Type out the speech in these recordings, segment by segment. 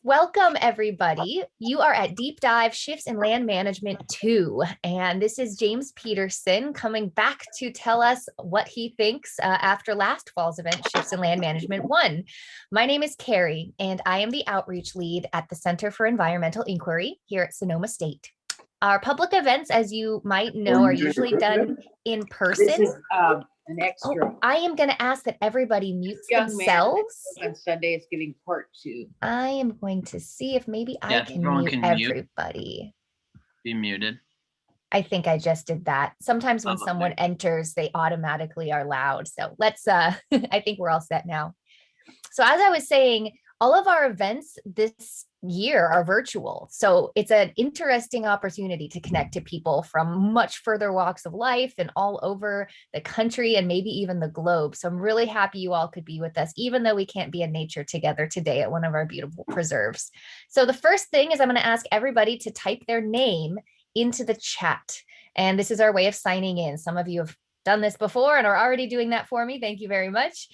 Welcome, everybody. You are at Deep Dive Shifts in Land Management 2. And this is James Peterson coming back to tell us what he thinks after last fall's event, Shifts in Land Management 1. My name is Carrie, and I am the outreach lead at the Center for Environmental Inquiry here at Sonoma State. Our public events, as you might know, are usually done in person. This is an extra. I am going to ask that everybody mutes themselves. On Sunday is giving part 2. I am going to see if maybe I can mute everybody. Be muted. I think I just did that. Sometimes when someone enters, they automatically are loud. So let's, I think we're all set now. So as I was saying, all of our events this year are virtual. So it's an interesting opportunity to connect to people from much further walks of life and all over the country and maybe even the globe. So I'm really happy you all could be with us, even though we can't be in nature together today at one of our beautiful preserves. So the first thing is I'm going to ask everybody to type their name into the chat. And this is our way of signing in. Some of you have done this before and are already doing that for me. Thank you very much.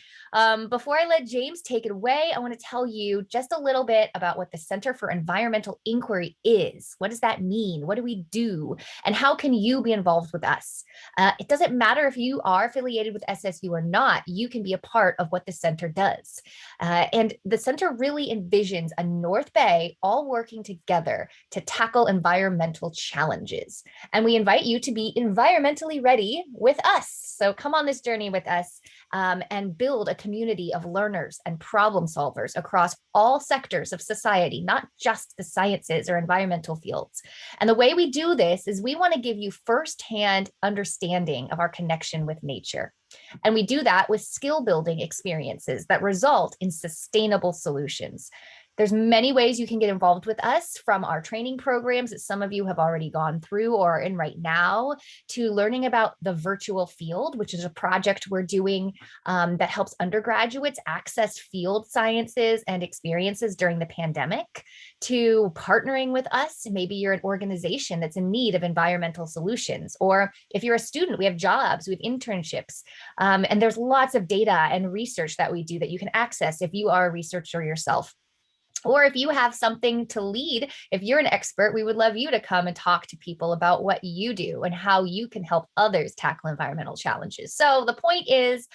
Before I let James take it away, I want to tell you just a little bit about what the Center for Environmental Inquiry is. What does that mean? What do we do? And how can you be involved with us? It doesn't matter if you are affiliated with SSU or not, you can be a part of what the center does. And the center really envisions a North Bay all working together to tackle environmental challenges. And we invite you to be environmentally ready with us. So come on this journey with us and build a community of learners and problem solvers across all sectors of society, not just the sciences or environmental fields. And the way we do this is we want to give you firsthand understanding of our connection with nature. And we do that with skill building experiences that result in sustainable solutions. There's many ways you can get involved with us, from our training programs that some of you have already gone through or are in right now, to learning about the virtual field, which is a project we're doing that helps undergraduates access field sciences and experiences during the pandemic, to partnering with us. Maybe you're an organization that's in need of environmental solutions, or if you're a student, we have jobs, we have internships, and there's lots of data and research that we do that you can access if you are a researcher yourself. Or if you have something to lead, if you're an expert, we would love you to come and talk to people about what you do and how you can help others tackle environmental challenges. So the point is,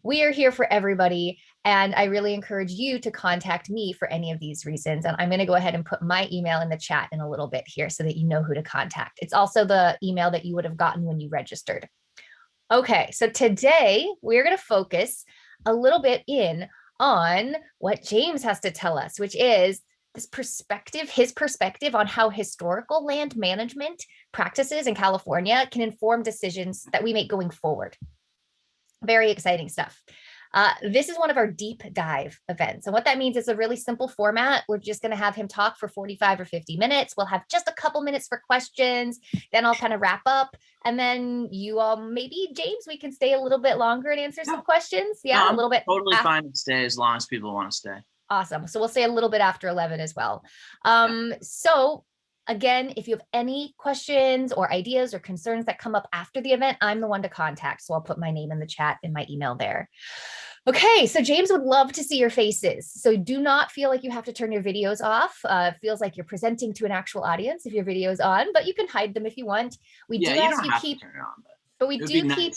we are here for everybody. And I really encourage you to contact me for any of these reasons. And I'm going to go ahead and put my email in the chat in a little bit here so that you know who to contact. It's also the email that you would have gotten when you registered. Okay, so today we're going to focus a little bit in on what James has to tell us, which is this perspective, his perspective on how historical land management practices in California can inform decisions that we make going forward. Very exciting stuff. This is one of our deep dive events. And what that means is a really simple format. We're just going to have him talk for 45 or 50 minutes. We'll have just a couple minutes for questions. Then I'll kind of wrap up. And then you all, maybe James, we can stay a little bit longer and answer some questions. Yeah, no, a little bit. Totally fine to stay as long as people want to stay. Awesome. So we'll say a little bit after 11 as well. So again, if you have any questions or ideas or concerns that come up after the event, I'm the one to contact. So I'll put my name in the chat and my email there. Okay, so James would love to see your faces. So do not feel like you have to turn your videos off. It feels like you're presenting to an actual audience if your video is on, but you can hide them if you want. We do ask you keep, but we do keep,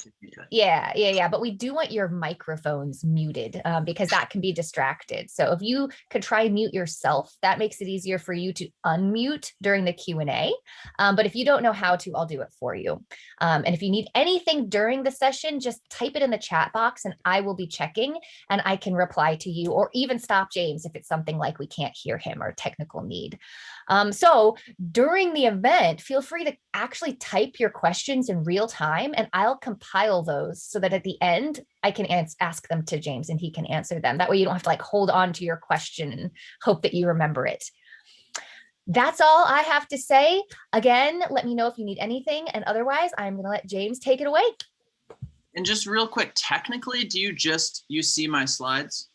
but we do want your microphones muted because that can be distracted. So if you could try mute yourself, that makes it easier for you to unmute during the Q&A. But if you don't know how to, I'll do it for you. And if you need anything during the session, just type it in the chat box and I will be checking and I can reply to you, or even stop James if it's something like we can't hear him or technical need. So during the event, feel free to actually type your questions in real time and I'll compile those so that at the end, I can ask them to James and he can answer them. That way you don't have to like hold on to your question and hope that you remember it. That's all I have to say. Again, let me know if you need anything. And otherwise, I'm going to let James take it away. And just real quick, technically, do you see my slides?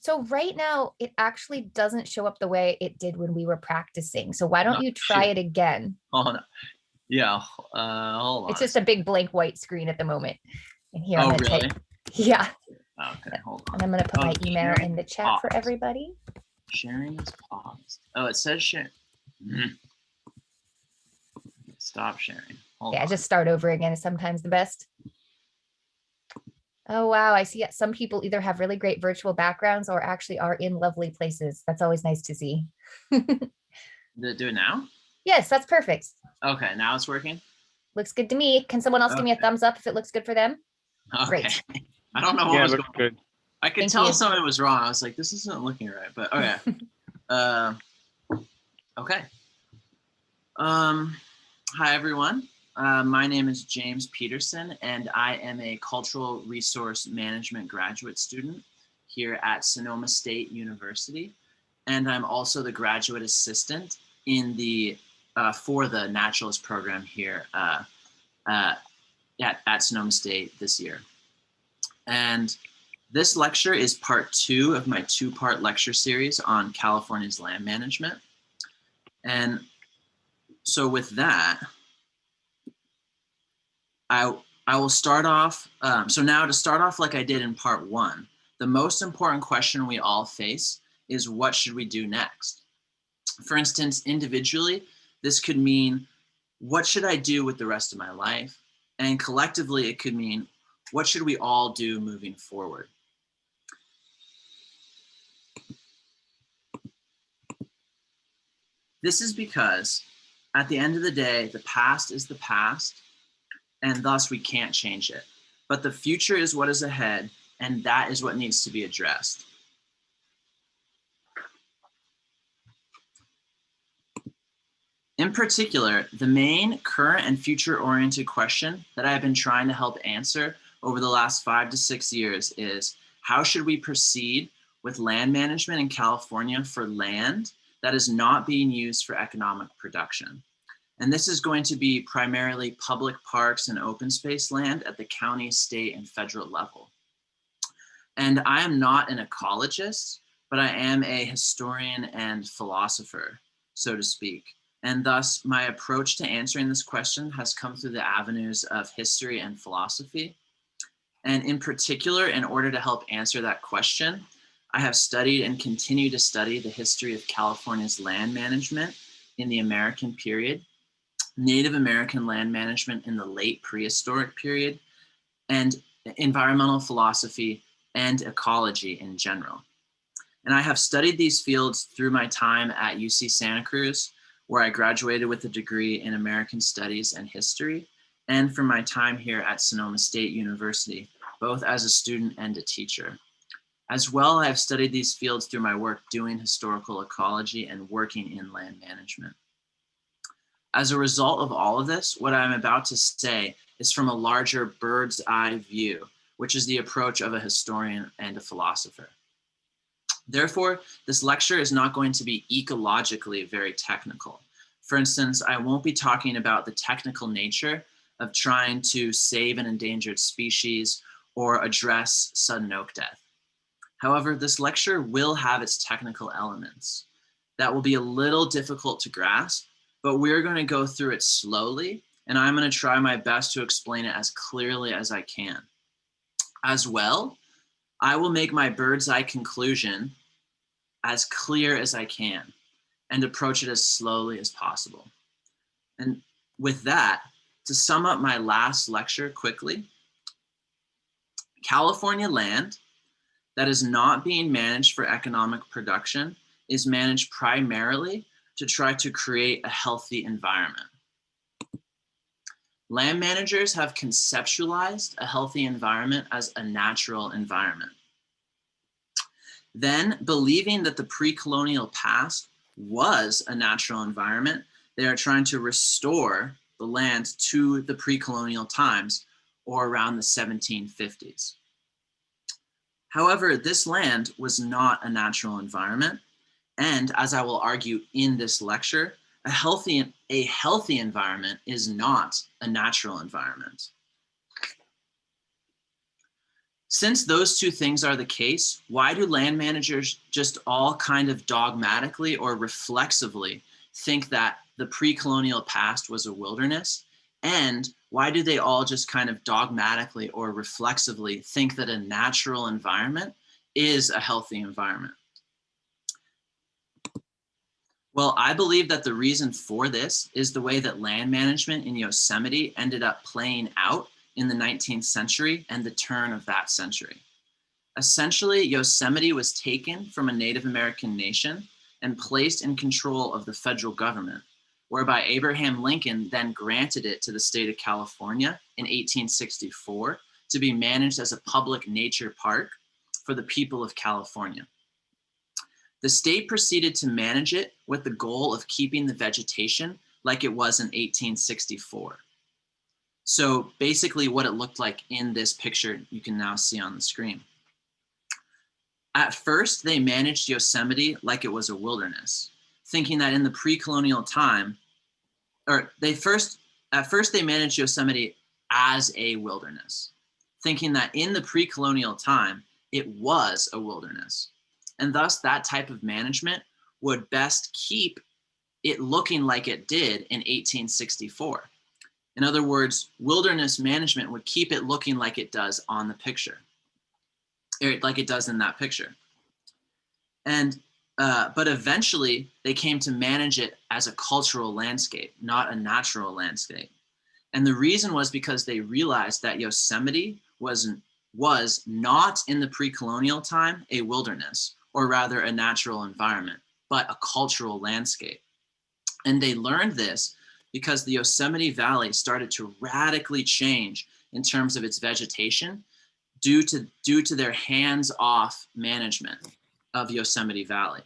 So right now, it actually doesn't show up the way it did when we were practicing. So why don't you try it again? Oh, no. Yeah, hold on. It's just a big blank white screen at the moment. And here, I'm gonna yeah. Okay, hold on. And I'm going to put my email in the chat for everybody. Sharing is paused. Oh, it says share. Stop sharing. Hold Yeah, on. just start over again is sometimes the best. Oh, wow. I see some people either have really great virtual backgrounds or actually are in lovely places. That's always nice to see. Did it do it now? Yes, that's perfect. Okay, now it's working. Looks good to me. Can someone else give me a Okay. thumbs up if it looks good for them? Okay. Great. I don't know what Yeah, it was looks going on. good. I could Thank tell you. something was wrong. I was like, this isn't looking right, but okay. Okay. Hi, everyone. My name is James Peterson, and I am a cultural resource management graduate student here at Sonoma State University. And I'm also the graduate assistant in the for the naturalist program here at Sonoma State this year. And this lecture is part 2 of my 2-part lecture series on California's land management. And so with that, I will start off. So now to start off like I did in part 1, the most important question we all face is what should we do next? For instance, individually, this could mean what should I do with the rest of my life? And collectively, it could mean what should we all do moving forward? This is because at the end of the day, the past is the past, and thus we can't change it. But the future is what is ahead, and that is what needs to be addressed. In particular, the main current and future-oriented question that I've been trying to help answer over the last 5 to 6 years is, how should we proceed with land management in California for land that is not being used for economic production? And this is going to be primarily public parks and open space land at the county, state, and federal level. And I am not an ecologist, but I am a historian and philosopher, so to speak. And thus, my approach to answering this question has come through the avenues of history and philosophy. And in particular, in order to help answer that question, I have studied and continue to study the history of California's land management in the American period, Native American land management in the late prehistoric period, and environmental philosophy and ecology in general. And I have studied these fields through my time at UC Santa Cruz, where I graduated with a degree in American Studies and History, and from my time here at Sonoma State University, both as a student and a teacher. As well, I have studied these fields through my work doing historical ecology and working in land management. As a result of all of this, what I'm about to say is from a larger bird's eye view, which is the approach of a historian and a philosopher. Therefore, this lecture is not going to be ecologically very technical. For instance, I won't be talking about the technical nature of trying to save an endangered species or address sudden oak death. However, this lecture will have its technical elements. That will be a little difficult to grasp, but we're going to go through it slowly, and I'm going to try my best to explain it as clearly as I can. As well, I will make my bird's eye conclusion as clear as I can and approach it as slowly as possible. And with that, to sum up my last lecture quickly, California land that is not being managed for economic production is managed primarily to try to create a healthy environment. Land managers have conceptualized a healthy environment as a natural environment. Then, believing that the pre-colonial past was a natural environment, they are trying to restore the land to the pre-colonial times, or around the 1750s. However, this land was not a natural environment, and as I will argue in this lecture, a healthy environment is not a natural environment. Since those two things are the case, why do land managers just all kind of dogmatically or reflexively think that the pre-colonial past was a wilderness? And why do they all just kind of dogmatically or reflexively think that a natural environment is a healthy environment? Well, I believe that the reason for this is the way that land management in Yosemite ended up playing out in the 19th century and the turn of that century. Essentially, Yosemite was taken from a Native American nation and placed in control of the federal government, whereby Abraham Lincoln then granted it to the state of California in 1864 to be managed as a public nature park for the people of California. The state proceeded to manage it with the goal of keeping the vegetation like it was in 1864. So basically what it looked like in this picture, you can now see on the screen. At first, they managed Yosemite like it was a wilderness, thinking that in the pre-colonial time, at first they managed Yosemite as a wilderness, thinking that in the pre-colonial time, it was a wilderness. And thus that type of management would best keep it looking like it did in 1864. In other words, wilderness management would keep it looking like it does on the picture, or like it does in that picture. And but eventually they came to manage it as a cultural landscape, not a natural landscape. And the reason was because they realized that Yosemite was not in the pre-colonial time a wilderness, or rather a natural environment, but a cultural landscape. And they learned this because the Yosemite Valley started to radically change in terms of its vegetation due to their hands-off management of Yosemite Valley.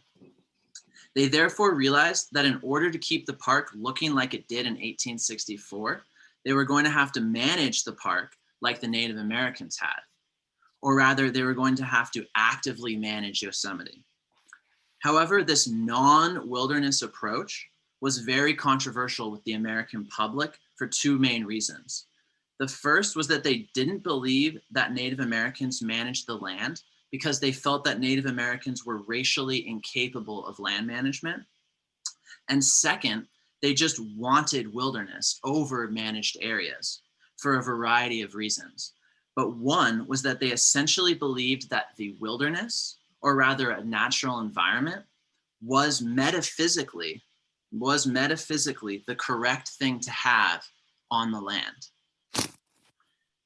They therefore realized that in order to keep the park looking like it did in 1864, they were going to have to manage the park like the Native Americans had, or rather they were going to have to actively manage Yosemite. However, this non-wilderness approach was very controversial with the American public for two main reasons. The first was that they didn't believe that Native Americans managed the land because they felt that Native Americans were racially incapable of land management. And second, they just wanted wilderness over managed areas for a variety of reasons. But one was that they essentially believed that the wilderness, or rather a natural environment, was metaphysically the correct thing to have on the land.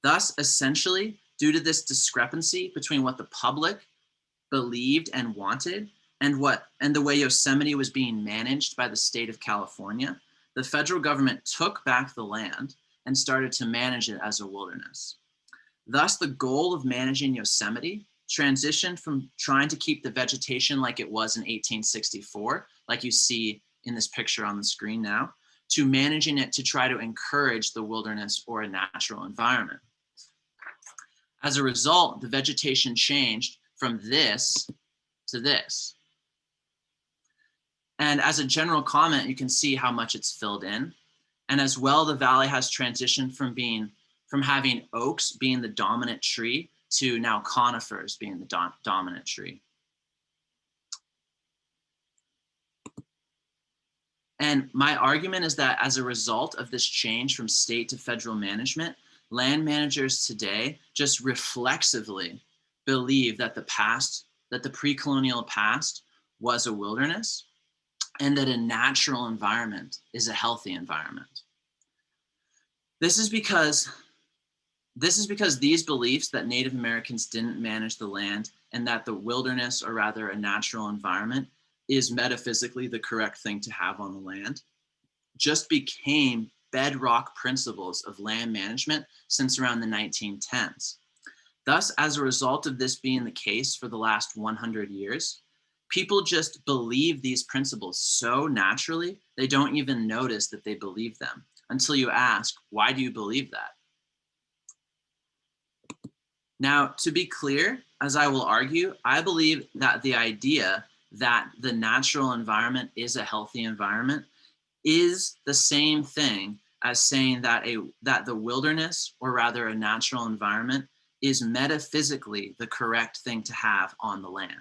Thus, essentially, due to this discrepancy between what the public believed and wanted and the way Yosemite was being managed by the state of California, the federal government took back the land and started to manage it as a wilderness. Thus, the goal of managing Yosemite transitioned from trying to keep the vegetation like it was in 1864, like you see in this picture on the screen now, to managing it to try to encourage the wilderness or a natural environment. As a result, the vegetation changed from this to this. And as a general comment, you can see how much it's filled in. And as well, the valley has transitioned from having oaks being the dominant tree to now conifers being the dominant tree. And my argument is that as a result of this change from state to federal management, land managers today just reflexively believe that the pre-colonial past was a wilderness and that a natural environment is a healthy environment. This is because these beliefs that Native Americans didn't manage the land and that the wilderness, or rather a natural environment, is metaphysically the correct thing to have on the land, just became bedrock principles of land management since around the 1910s. Thus, as a result of this being the case for the last 100 years, people just believe these principles so naturally, they don't even notice that they believe them until you ask, why do you believe that? Now, to be clear, as I will argue, I believe that the idea that the natural environment is a healthy environment is the same thing as saying that the wilderness, or rather a natural environment, is metaphysically the correct thing to have on the land.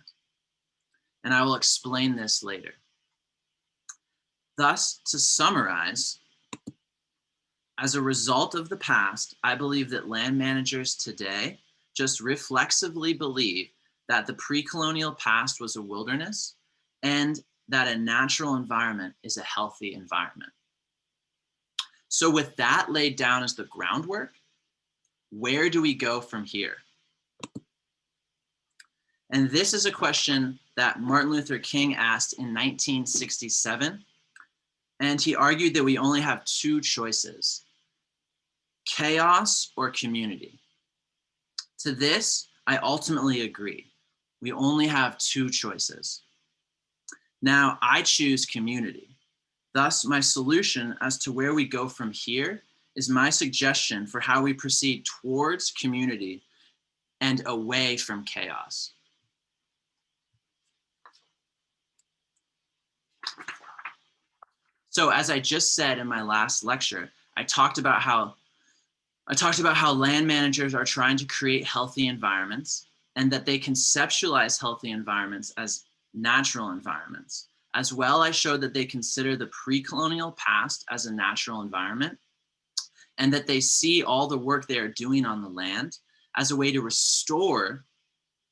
And I will explain this later. Thus, to summarize, as a result of the past, I believe that land managers today just reflexively believe that the pre-colonial past was a wilderness and that a natural environment is a healthy environment. So with that laid down as the groundwork, where do we go from here? And this is a question that Martin Luther King asked in 1967. And he argued that we only have two choices: chaos or community. To this, I ultimately agree. We only have two choices. Now, I choose community. Thus, my solution as to where we go from here is my suggestion for how we proceed towards community and away from chaos. So as I just said in my last lecture, I talked about how land managers are trying to create healthy environments, and that they conceptualize healthy environments as natural environments. As well, I showed that they consider the pre-colonial past as a natural environment, and that they see all the work they are doing on the land as a way to restore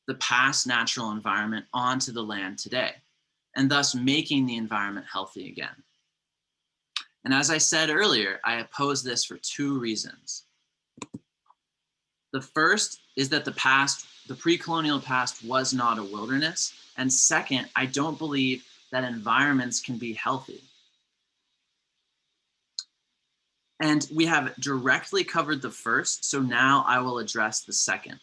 the past natural environment onto the land today, and thus making the environment healthy again. And as I said earlier, I oppose this for two reasons. The first is that the pre-colonial past was not a wilderness. And second, I don't believe that environments can be healthy. And we have directly covered the first, so now I will address the second.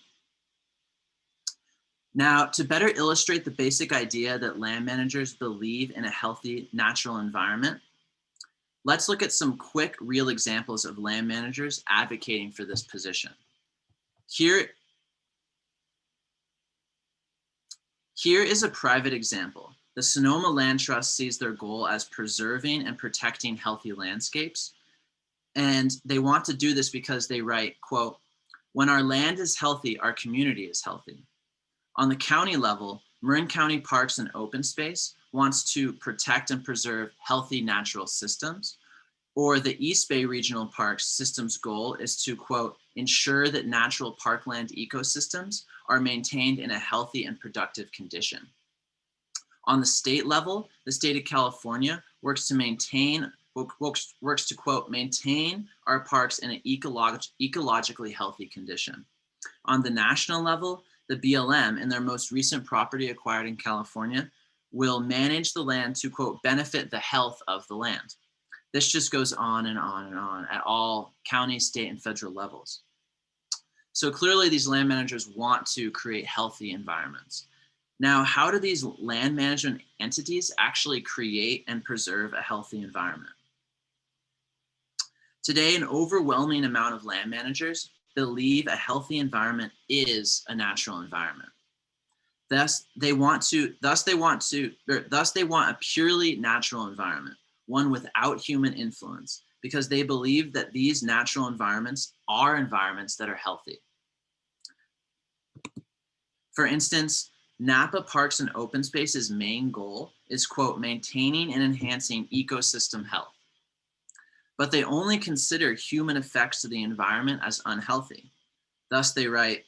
Now, to better illustrate the basic idea that land managers believe in a healthy natural environment, let's look at some quick, real examples of land managers advocating for this position. Here is a private example. The Sonoma Land Trust sees their goal as preserving and protecting healthy landscapes. And they want to do this because they write, quote, "When our land is healthy, our community is healthy." On the county level, Marin County Parks and Open Space wants to protect and preserve healthy natural systems. Or the East Bay Regional Parks System's goal is to, quote, "ensure that natural parkland ecosystems are maintained in a healthy and productive condition." On the state level, the state of California works to, quote, "maintain our parks in an ecologically healthy condition." On the national level, the BLM, in their most recent property acquired in California, will manage the land to, quote, "benefit the health of the land." This just goes on and on and on at all county, state, and federal levels. So clearly these land managers want to create healthy environments. Now, how do these land management entities actually create and preserve a healthy environment? Today, an overwhelming amount of land managers believe a healthy environment is a natural environment. Thus, they want a purely natural environment, one without human influence, because they believe that these natural environments are environments that are healthy. For instance, Napa Parks and Open Space's main goal is, quote, "maintaining and enhancing ecosystem health." But they only consider human effects to the environment as unhealthy. Thus they write,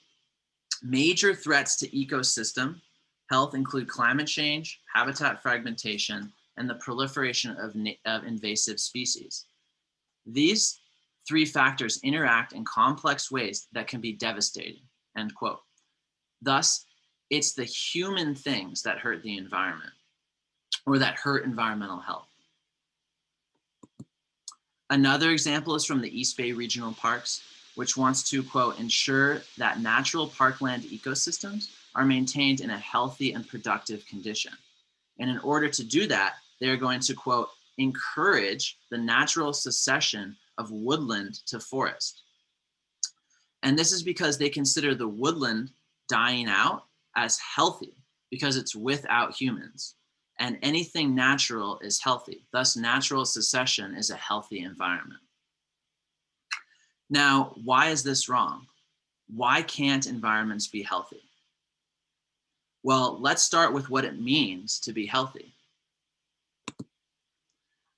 "Major threats to ecosystem health include climate change, habitat fragmentation, and the proliferation of invasive species. These three factors interact in complex ways that can be devastating," end quote. Thus, it's the human things that hurt the environment, or that hurt environmental health. Another example is from the East Bay Regional Parks, which wants to, quote, "ensure that natural parkland ecosystems are maintained in a healthy and productive condition." And in order to do that, they're going to, quote, "encourage the natural succession of woodland to forest." And this is because they consider the woodland dying out as healthy because it's without humans. And anything natural is healthy. Thus, natural succession is a healthy environment. Now, why is this wrong? Why can't environments be healthy? Well, let's start with what it means to be healthy.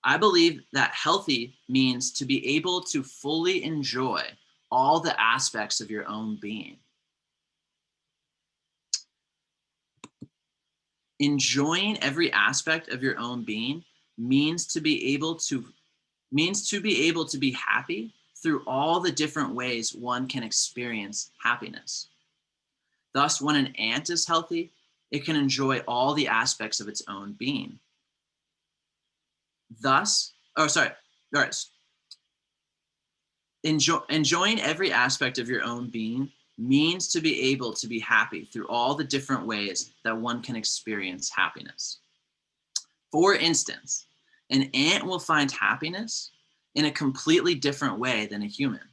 I believe that healthy means to be able to fully enjoy all the aspects of your own being. Enjoying every aspect of your own being means to be able to be happy through all the different ways one can experience happiness. Thus, when an ant is healthy, it can enjoy all the aspects of its own being. Enjoying every aspect of your own being means to be able to be happy through all the different ways that one can experience happiness. For instance, an ant will find happiness in a completely different way than a human.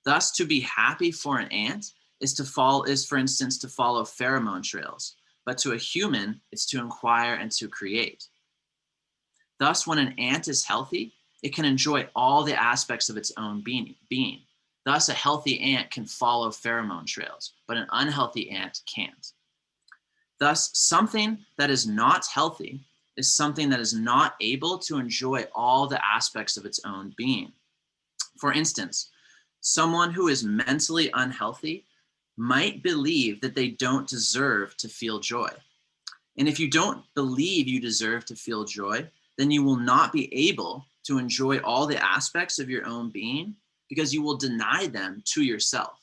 Thus, to be happy for an ant is, for instance, to follow pheromone trails, but to a human, it's to inquire and to create. Thus, when an ant is healthy, it can enjoy all the aspects of its own being. Thus, a healthy ant can follow pheromone trails, but an unhealthy ant can't. Thus, something that is not healthy is something that is not able to enjoy all the aspects of its own being. For instance, someone who is mentally unhealthy might believe that they don't deserve to feel joy. And if you don't believe you deserve to feel joy, then you will not be able to enjoy all the aspects of your own being because you will deny them to yourself.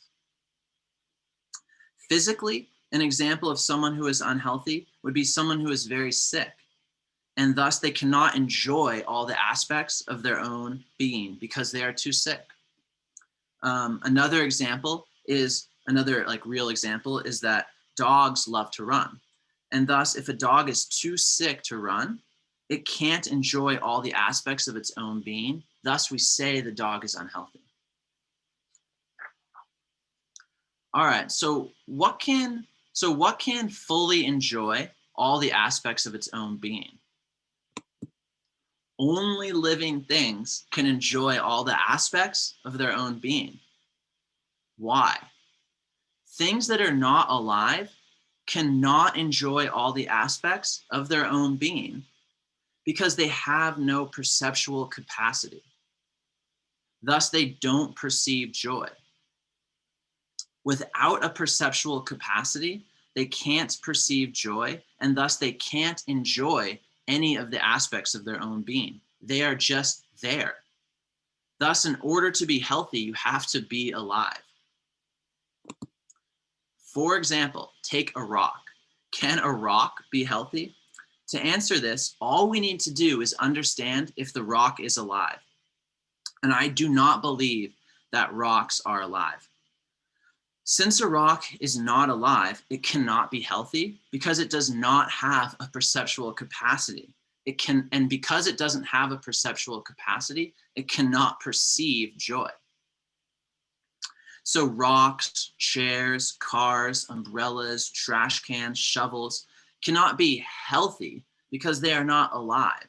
Physically, an example of someone who is unhealthy would be someone who is very sick, and thus they cannot enjoy all the aspects of their own being because they are too sick. Another real example is that dogs love to run. And thus, if a dog is too sick to run, it can't enjoy all the aspects of its own being. Thus, we say the dog is unhealthy. All right, so what can fully enjoy all the aspects of its own being? Only living things can enjoy all the aspects of their own being. Why? Things that are not alive cannot enjoy all the aspects of their own being because they have no perceptual capacity. Thus, they don't perceive joy. Without a perceptual capacity, they can't perceive joy, and thus they can't enjoy any of the aspects of their own being. They are just there. Thus, in order to be healthy, you have to be alive. For example, take a rock. Can a rock be healthy? To answer this, all we need to do is understand if the rock is alive. And I do not believe that rocks are alive. Since a rock is not alive, it cannot be healthy because it does not have a perceptual capacity. And because it doesn't have a perceptual capacity, it cannot perceive joy. So rocks, chairs, cars, umbrellas, trash cans, shovels cannot be healthy because they are not alive.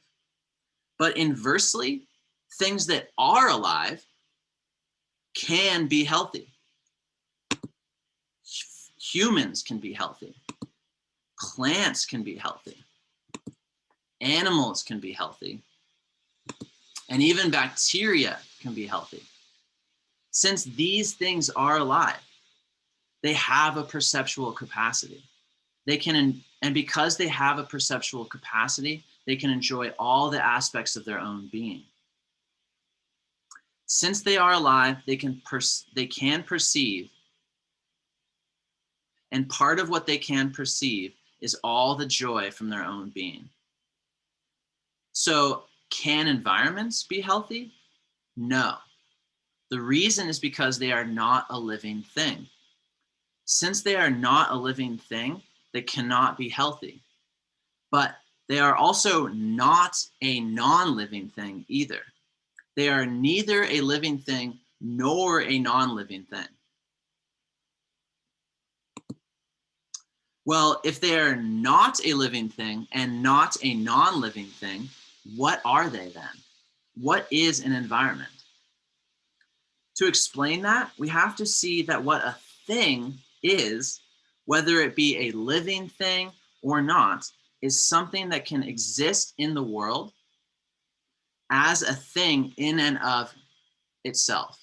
But inversely, things that are alive can be healthy. Humans can be healthy. Plants can be healthy. Animals can be healthy. And even bacteria can be healthy. Since these things are alive, they have a perceptual capacity. And because they have a perceptual capacity, they can enjoy all the aspects of their own being. Since they are alive, they can perceive. And part of what they can perceive is all the joy from their own being. So, can environments be healthy? No. The reason is because they are not a living thing. Since they are not a living thing, they cannot be healthy. But they are also not a non-living thing either. They are neither a living thing nor a non-living thing. Well, if they are not a living thing and not a non-living thing, what are they then? What is an environment? To explain that, we have to see that what a thing is, whether it be a living thing or not, is something that can exist in the world as a thing in and of itself.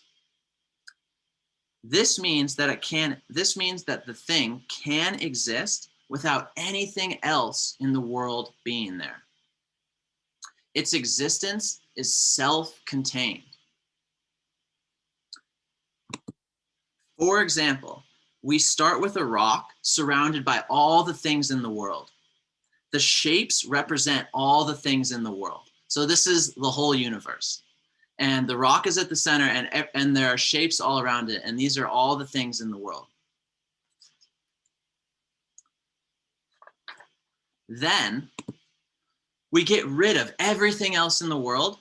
This means that the thing can exist without anything else in the world being there. Its existence is self-contained. For example, we start with a rock surrounded by all the things in the world. The shapes represent all the things in the world. So this is the whole universe. And the rock is at the center, and there are shapes all around it. And these are all the things in the world. Then we get rid of everything else in the world,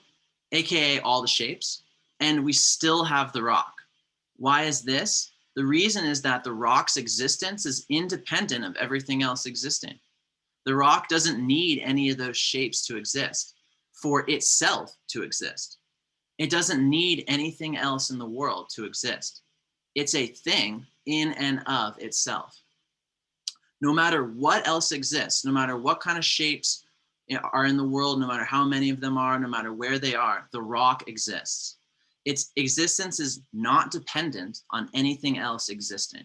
AKA all the shapes, and we still have the rock. Why is this? The reason is that the rock's existence is independent of everything else existing. The rock doesn't need any of those shapes to exist for itself to exist. It doesn't need anything else in the world to exist. It's a thing in and of itself. No matter what else exists, no matter what kind of shapes are in the world, no matter how many of them are, no matter where they are, the rock exists. Its existence is not dependent on anything else existing.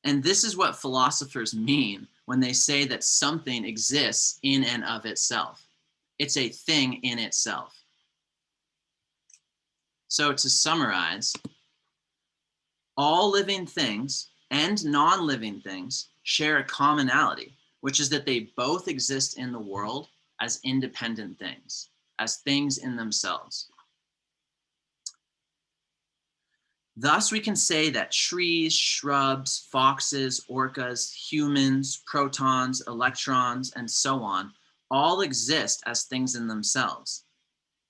And this is what philosophers mean when they say that something exists in and of itself. It's a thing in itself. So to summarize, all living things and non-living things share a commonality, which is that they both exist in the world as independent things, as things in themselves. Thus, we can say that trees, shrubs, foxes, orcas, humans, protons, electrons, and so on, all exist as things in themselves.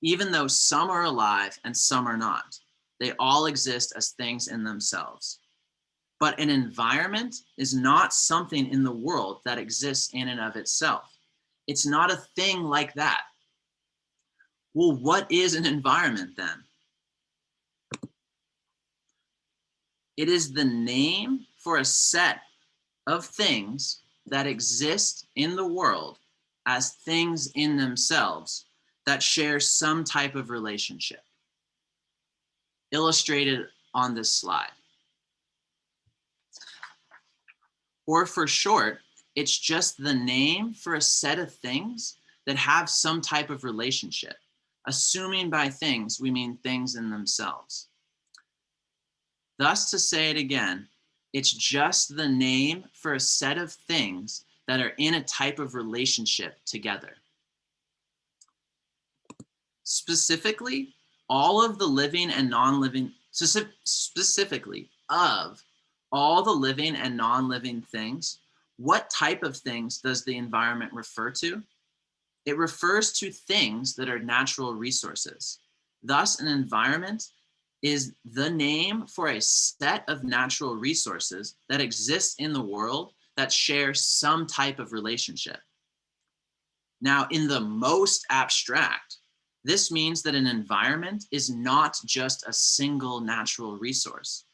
Even though some are alive and some are not, they all exist as things in themselves. But an environment is not something in the world that exists in and of itself. It's not a thing like that. Well, what is an environment then? It is the name for a set of things that exist in the world as things in themselves that share some type of relationship, illustrated on this slide. Or for short, it's just the name for a set of things that have some type of relationship. Assuming by things, we mean things in themselves. Thus, to say it again, it's just the name for a set of things that are in a type of relationship together. Specifically, all of the living and non-living, specifically of all the living and non-living things, what type of things does the environment refer to? It refers to things that are natural resources. Thus, an environment is the name for a set of natural resources that exist in the world that share some type of relationship. Now, in the most abstract, this means that an environment is not just a single natural resource,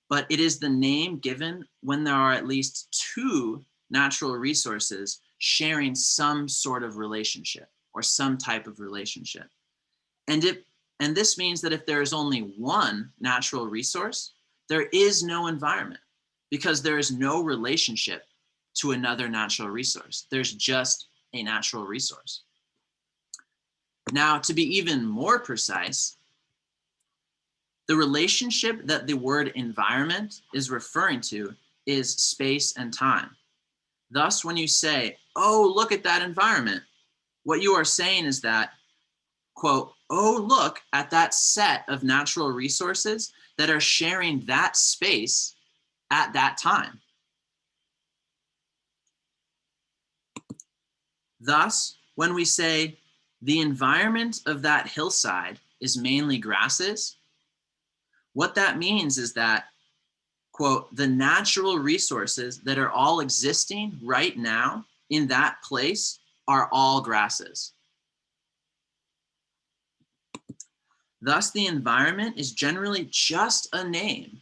but it is the name given when there are at least two natural resources sharing some sort of relationship or some type of relationship. And this means that if there is only one natural resource, there is no environment because there is no relationship to another natural resource. There's just a natural resource. Now, to be even more precise, the relationship that the word environment is referring to is space and time. Thus, when you say, oh, look at that environment, what you are saying is that, quote, oh, look at that set of natural resources that are sharing that space at that time. Thus, when we say the environment of that hillside is mainly grasses, what that means is that, quote, the natural resources that are all existing right now in that place are all grasses. Thus, the environment is generally just a name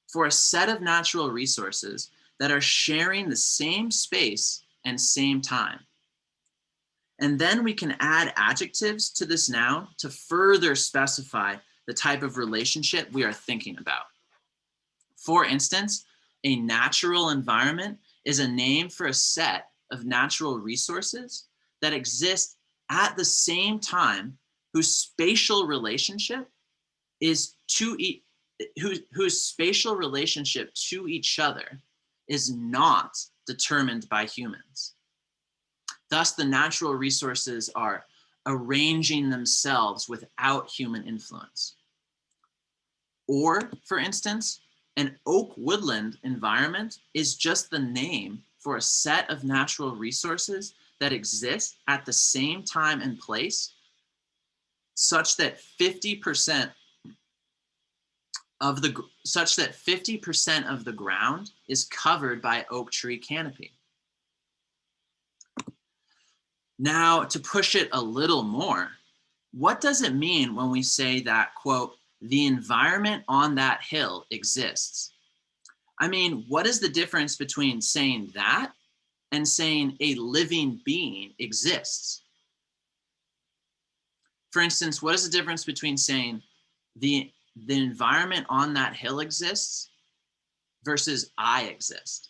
for a set of natural resources that are sharing the same space and same time. And then we can add adjectives to this noun to further specify the type of relationship we are thinking about. For instance, A natural environment is a name for a set of natural resources that exist at the same time, whose spatial relationship is whose spatial relationship to each other is not determined by humans. Thus, the natural resources are arranging themselves without human influence. Or, for instance, an oak woodland environment is just the name for a set of natural resources that exist at the same time and place, such that 50% of the ground is covered by oak tree canopy. Now, to push it a little more, what does it mean when we say that, quote, the environment on that hill exists? I mean, what is the difference between saying that and saying a living being exists? For instance, what is the difference between saying the environment on that hill exists versus I exist?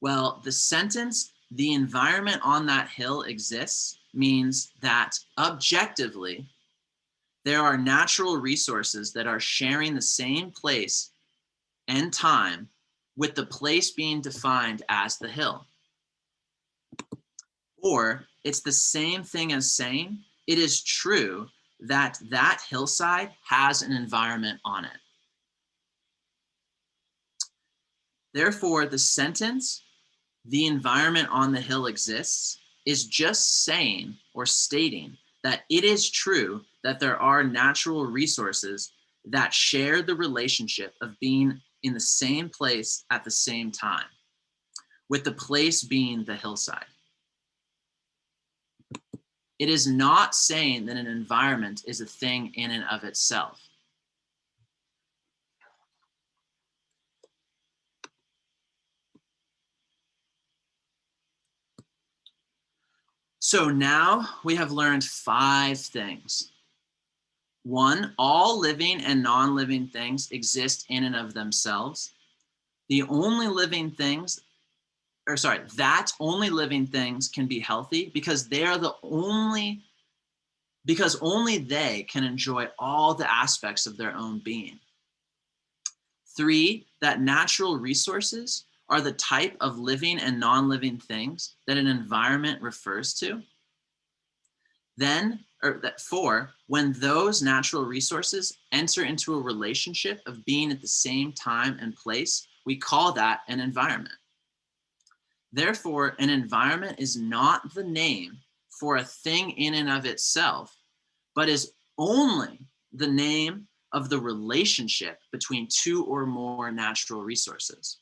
Well, the sentence, the environment on that hill exists, means that objectively, there are natural resources that are sharing the same place and time, with the place being defined as the hill. Or it's the same thing as saying it is true that that hillside has an environment on it. Therefore, the sentence, the environment on the hill exists, is just saying or stating that it is true that there are natural resources that share the relationship of being in the same place at the same time, with the place being the hillside. It is not saying that an environment is a thing in and of itself. So now we have learned 5 things. 1, all living and non-living things exist in and of themselves. The only living things, that only living things can be healthy because only they can enjoy all the aspects of their own being. 3, that natural resources are the type of living and non-living things that an environment refers to. Then, 4, when those natural resources enter into a relationship of being at the same time and place, we call that an environment. Therefore, an environment is not the name for a thing in and of itself, but is only the name of the relationship between 2 or more natural resources.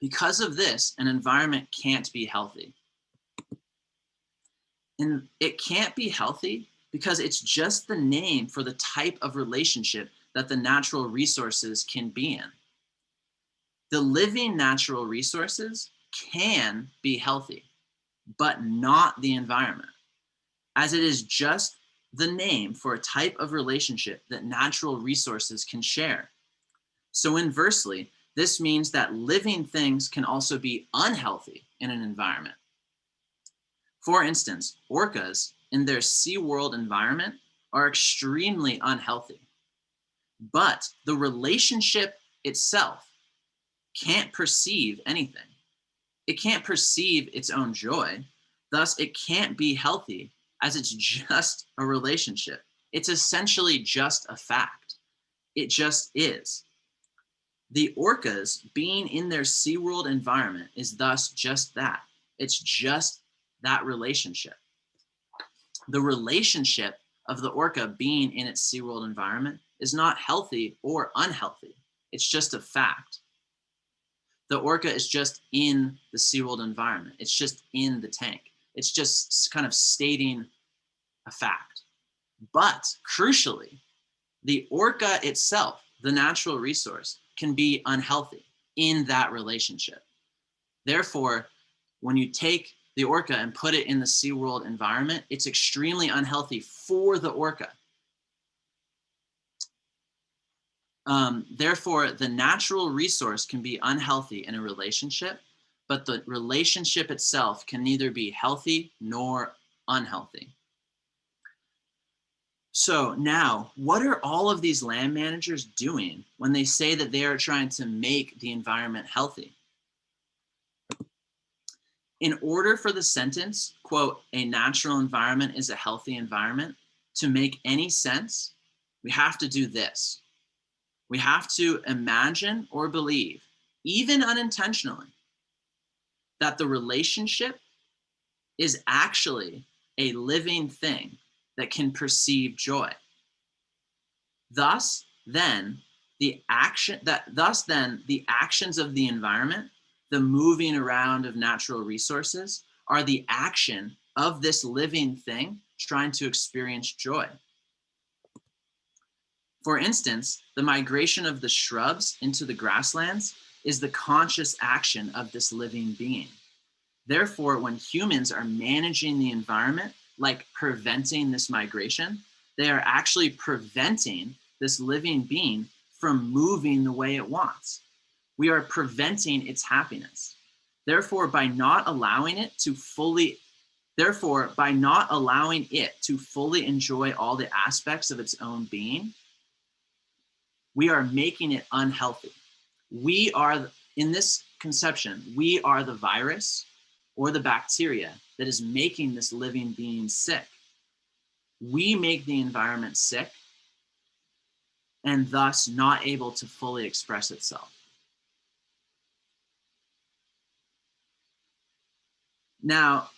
Because of this, an environment can't be healthy. And it can't be healthy because it's just the name for the type of relationship that the natural resources can be in. The living natural resources can be healthy, but not the environment, as it is just the name for a type of relationship that natural resources can share. So inversely, this means that living things can also be unhealthy in an environment. For instance, orcas in their SeaWorld environment are extremely unhealthy, but the relationship itself can't perceive anything. It can't perceive its own joy. Thus, it can't be healthy as it's just a relationship. It's essentially just a fact. It just is. The orcas being in their SeaWorld environment is thus just that. It's just that relationship. The relationship of the orca being in its SeaWorld environment is not healthy or unhealthy. It's just a fact. The orca is just in the SeaWorld environment. It's just in the tank. It's just kind of stating a fact. But crucially, the orca itself, the natural resource, can be unhealthy in that relationship. Therefore, when you take the orca and put it in the SeaWorld environment, it's extremely unhealthy for the orca. Therefore, the natural resource can be unhealthy in a relationship, but the relationship itself can neither be healthy nor unhealthy. So now, what are all of these land managers doing when they say that they are trying to make the environment healthy? In order for the sentence, quote, a natural environment is a healthy environment, to make any sense, we have to do this. We have to imagine or believe, even unintentionally, that the relationship is actually a living thing that can perceive joy. Thus then, the actions of the environment, the moving around of natural resources, are the action of this living thing trying to experience joy. For instance, the migration of the shrubs into the grasslands is the conscious action of this living being. Therefore, when humans are managing the environment, like preventing this migration, they are actually preventing this living being from moving the way it wants. We are preventing its happiness. Therefore, by not allowing it to fully enjoy all the aspects of its own being, we are making it unhealthy. We are, in this conception, we are the virus or the bacteria that is making this living being sick. We make the environment sick and thus not able to fully express itself. Now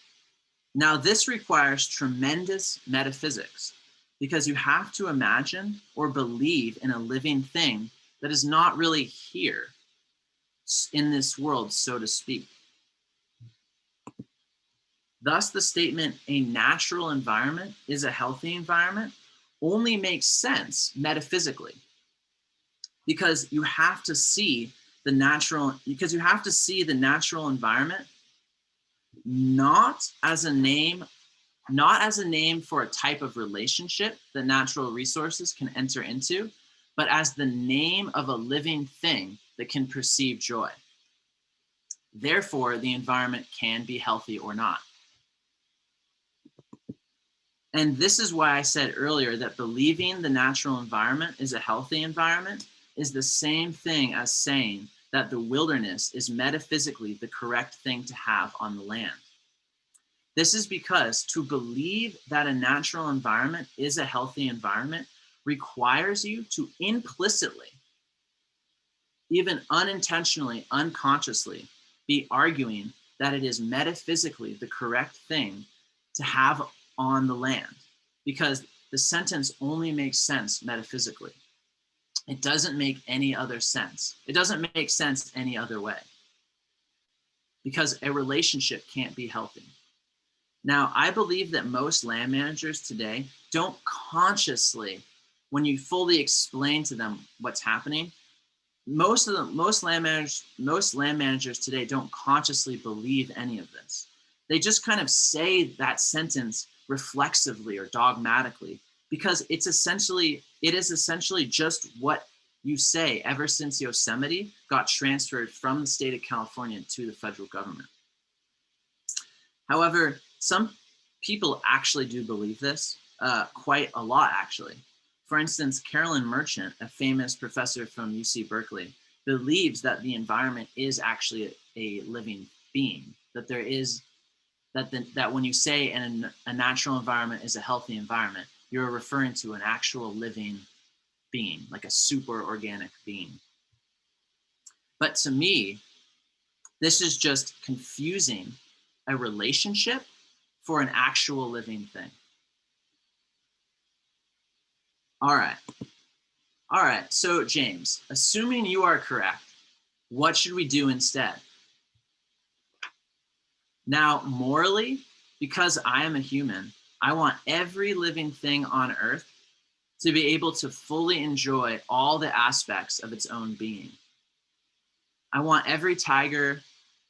this requires tremendous metaphysics, because you have to imagine or believe in a living thing that is not really here in this world, so to speak. Thus, the statement, a natural environment is a healthy environment, only makes sense metaphysically, because you have to see the natural environment not as a name for a type of relationship that natural resources can enter into, but as the name of a living thing that can perceive joy. Therefore, the environment can be healthy or not. And this is why I said earlier that believing the natural environment is a healthy environment is the same thing as saying that the wilderness is metaphysically the correct thing to have on the land. This is because to believe that a natural environment is a healthy environment requires you to implicitly, even unintentionally, unconsciously, be arguing that it is metaphysically the correct thing to have on the land, because the sentence only makes sense metaphysically. It doesn't make any other sense. It doesn't make sense any other way, because a relationship can't be healthy. Now, I believe that most land managers today don't consciously, when you fully explain to them what's happening, most land managers today don't consciously believe any of this. They just kind of say that sentence reflexively or dogmatically, because it is essentially just what you say ever since Yosemite got transferred from the state of California to the federal government. However, some people actually do believe this, quite a lot actually. For instance, Carolyn Merchant, a famous professor from UC Berkeley, believes that the environment is actually a living being, that there is, that when you say a natural environment is a healthy environment, you're referring to an actual living being, like a super organic being. But to me, this is just confusing a relationship for an actual living thing. All right, so James, assuming you are correct, what should we do instead? Now, morally, because I am a human, I want every living thing on earth to be able to fully enjoy all the aspects of its own being. I want every tiger,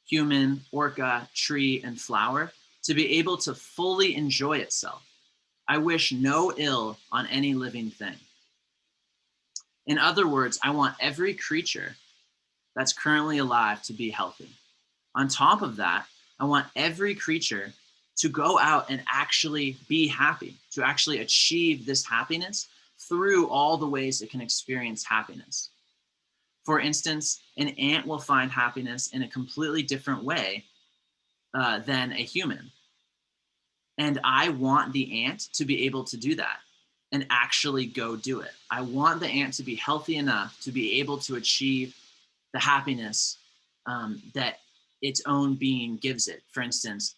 human, orca, tree, and flower to be able to fully enjoy itself. I wish no ill on any living thing. In other words, I want every creature that's currently alive to be healthy. On top of that, I want every creature to go out and actually be happy, to actually achieve this happiness through all the ways it can experience happiness. For instance, an ant will find happiness in a completely different way than a human. And I want the ant to be able to do that and actually go do it. I want the ant to be healthy enough to be able to achieve the happiness that its own being gives it. For instance,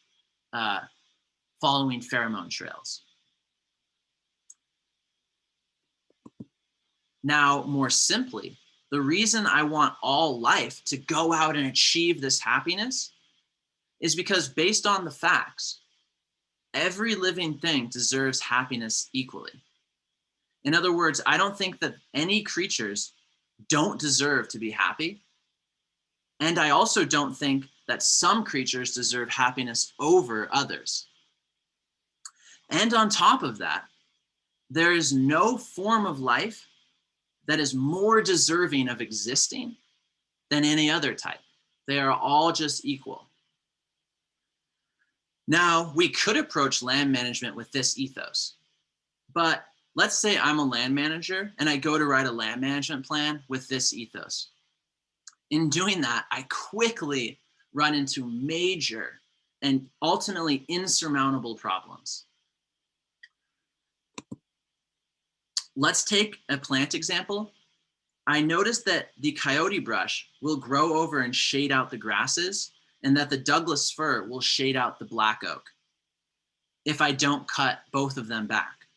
following pheromone trails. Now, more simply, the reason I want all life to go out and achieve this happiness is because, based on the facts, every living thing deserves happiness equally. In other words, I don't think that any creatures don't deserve to be happy. And I also don't think that some creatures deserve happiness over others. And on top of that, there is no form of life that is more deserving of existing than any other type. They are all just equal. Now, we could approach land management with this ethos, but let's say I'm a land manager and I go to write a land management plan with this ethos. In doing that, I quickly run into major and ultimately insurmountable problems. Let's take a plant example. I noticed that the coyote brush will grow over and shade out the grasses, and that the Douglas fir will shade out the black oak if I don't cut both of them back.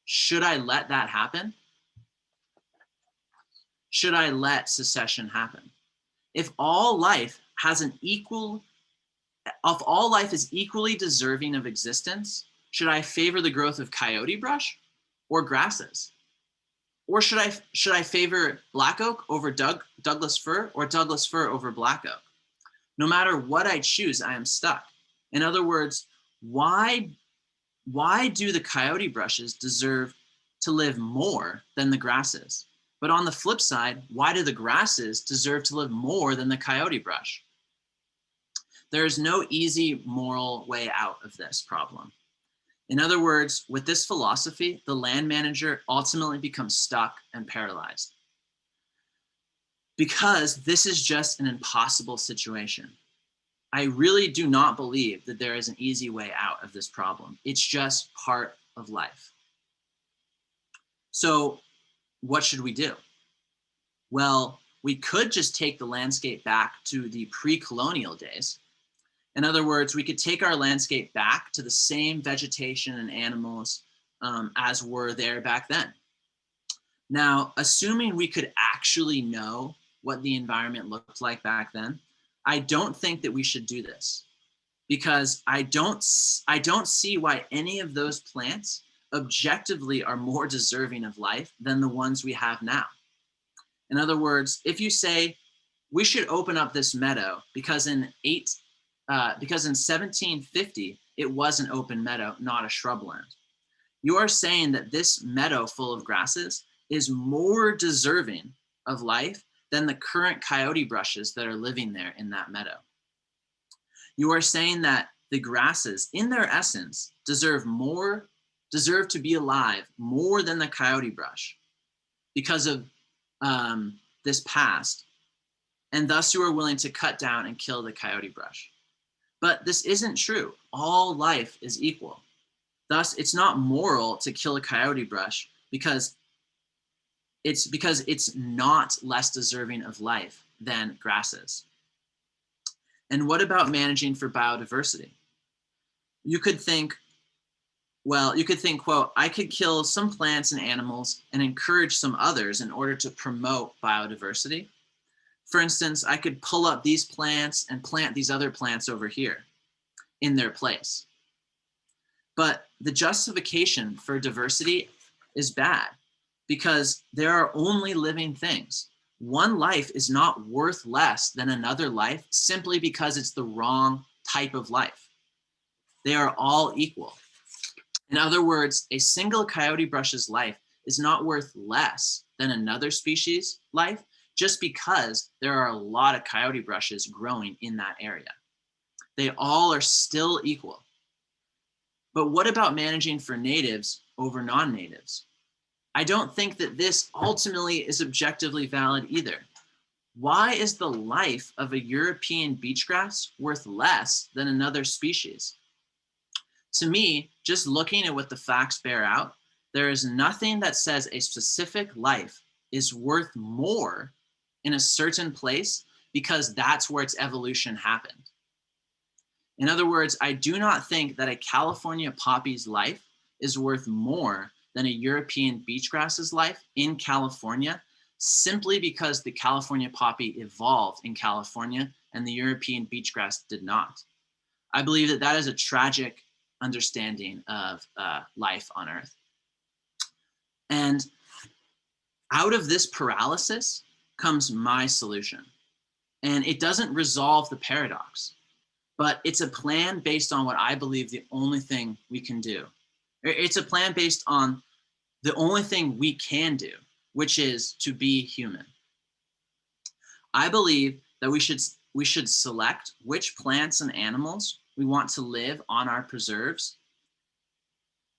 Should I let that happen? Should I let secession happen? If all life has an equal, if all life is equally deserving of existence, should I favor the growth of coyote brush or grasses? Or should I favor black oak over Douglas fir or Douglas fir over black oak? No matter what I choose, I am stuck. In other words, why do the coyote brushes deserve to live more than the grasses? But on the flip side, why do the grasses deserve to live more than the coyote brush? There is no easy moral way out of this problem. In other words, with this philosophy, the land manager ultimately becomes stuck and paralyzed, because this is just an impossible situation. I really do not believe that there is an easy way out of this problem. It's just part of life. So what should we do? Well, we could just take the landscape back to the pre-colonial days. In other words, we could take our landscape back to the same vegetation and animals as were there back then. Now, assuming we could actually know what the environment looked like back then, I don't think that we should do this, because I don't see why any of those plants objectively are more deserving of life than the ones we have now. In other words, if you say we should open up this meadow because in 1750 it was an open meadow, not a shrubland, you are saying that this meadow full of grasses is more deserving of life than the current coyote brushes that are living there in that meadow. You are saying that the grasses, in their essence, deserve to be alive more than the coyote brush because of this past, and thus you are willing to cut down and kill the coyote brush. But this isn't true. All life is equal. Thus, it's not moral to kill a coyote brush because it's not less deserving of life than grasses. And what about managing for biodiversity? You could think, quote, I could kill some plants and animals and encourage some others in order to promote biodiversity. For instance, I could pull up these plants and plant these other plants over here in their place. But the justification for diversity is bad, because there are only living things. One life is not worth less than another life simply because it's the wrong type of life. They are all equal. In other words, a single coyote brush's life is not worth less than another species' life just because there are a lot of coyote brushes growing in that area. They all are still equal. But what about managing for natives over non-natives? I don't think that this ultimately is objectively valid either. Why is the life of a European beachgrass worth less than another species? To me, just looking at what the facts bear out, there is nothing that says a specific life is worth more in a certain place because that's where its evolution happened. In other words, I do not think that a California poppy's life is worth more than a European beachgrass's life in California simply because the California poppy evolved in California and the European beachgrass did not. I believe that that is a tragic understanding of life on Earth. And out of this paralysis comes my solution. And it doesn't resolve the paradox, but it's a plan based on what I believe the only thing we can do. It's a plan based on the only thing we can do, which is to be human. I believe that we should select which plants and animals we want to live on our preserves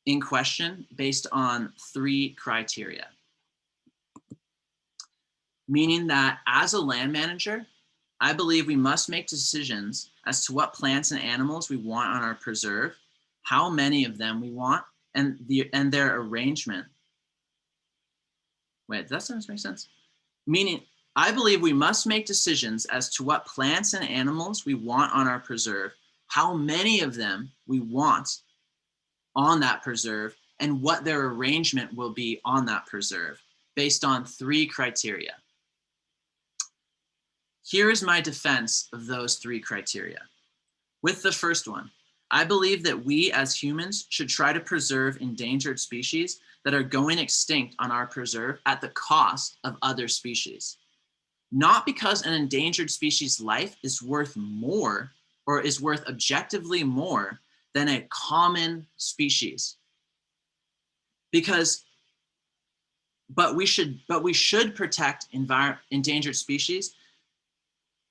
in question based on 3 criteria. Meaning that as a land manager, I believe we must make decisions as to what plants and animals we want on our preserve, how many of them we want, and their arrangement. Wait, does that make sense? Meaning, I believe we must make decisions as to what plants and animals we want on our preserve, how many of them we want on that preserve, and what their arrangement will be on that preserve based on 3 criteria. Here is my defense of those 3 criteria. With the first one, I believe that we as humans should try to preserve endangered species that are going extinct on our preserve at the cost of other species. Not because an endangered species life is worth more or is worth objectively more than a common species. But we should protect endangered species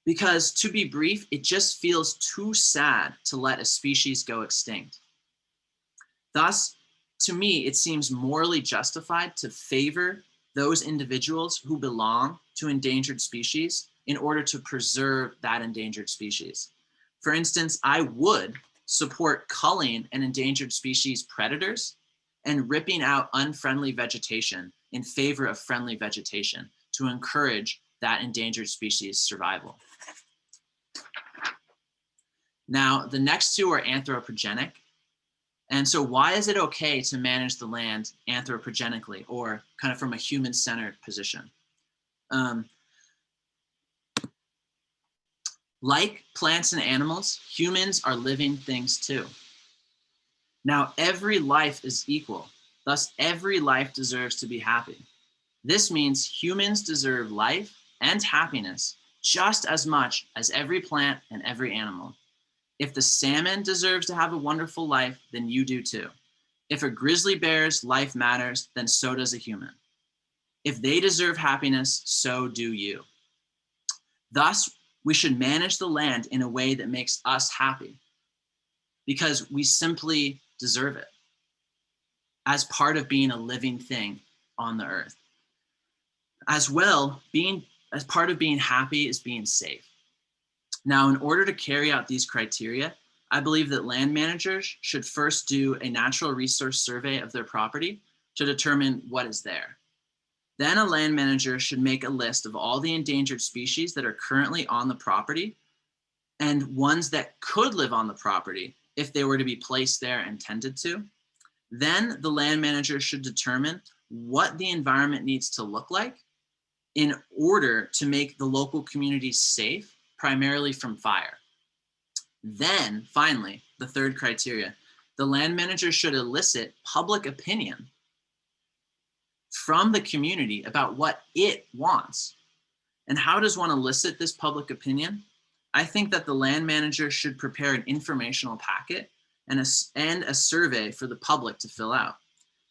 because, to be brief, it just feels too sad to let a species go extinct. Thus, to me, it seems morally justified to favor those individuals who belong to endangered species in order to preserve that endangered species. For instance, I would support culling an endangered species predators and ripping out unfriendly vegetation in favor of friendly vegetation to encourage that endangered species survival. Now, the next 2 are anthropogenic. And so why is it okay to manage the land anthropogenically, or kind of from a human-centered position? Like plants and animals, humans are living things too. Now, every life is equal. Thus, every life deserves to be happy. This means humans deserve life and happiness just as much as every plant and every animal. If the salmon deserves to have a wonderful life, then you do too. If a grizzly bear's life matters, then so does a human. If they deserve happiness, so do you. Thus, we should manage the land in a way that makes us happy because we simply deserve it as part of being a living thing on the earth. As well, as part of being happy is being safe. Now, in order to carry out these criteria, I believe that land managers should first do a natural resource survey of their property to determine what is there. Then a land manager should make a list of all the endangered species that are currently on the property and ones that could live on the property if they were to be placed there and tended to. Then the land manager should determine what the environment needs to look like in order to make the local communities safe, primarily from fire. Then, finally, the 3rd criteria, the land manager should elicit public opinion from the community about what it wants. And how does one elicit this public opinion? I think that the land manager should prepare an informational packet and a survey for the public to fill out.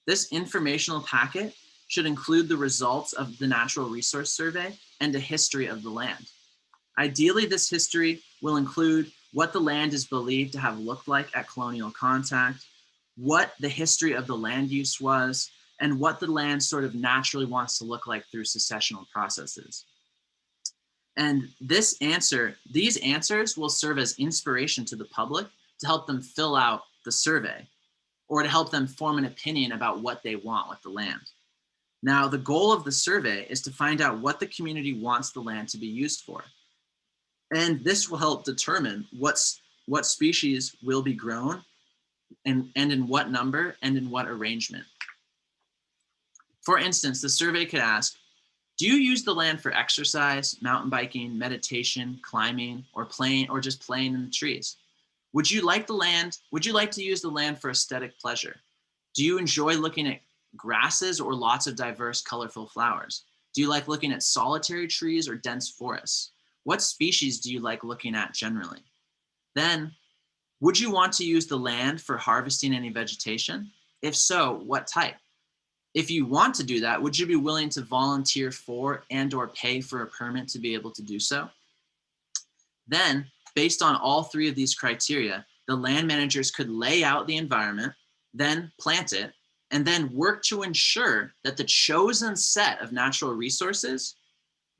This informational packet should include the results of the Natural Resource Survey and a history of the land. Ideally, this history will include what the land is believed to have looked like at colonial contact, what the history of the land use was, and what the land sort of naturally wants to look like through successional processes. And these answers will serve as inspiration to the public to help them fill out the survey or to help them form an opinion about what they want with the land. Now, the goal of the survey is to find out what the community wants the land to be used for. And this will help determine what species will be grown and in what number and in what arrangement. For instance, the survey could ask, do you use the land for exercise, mountain biking, meditation, climbing, or just playing in the trees? Would you like to use the land for aesthetic pleasure? Do you enjoy looking at grasses or lots of diverse, colorful flowers? Do you like looking at solitary trees or dense forests? What species do you like looking at generally? Then, would you want to use the land for harvesting any vegetation? If so, what type? If you want to do that, would you be willing to volunteer for and/or pay for a permit to be able to do so? Then, based on all three of these criteria, the land managers could lay out the environment, then plant it, and then work to ensure that the chosen set of natural resources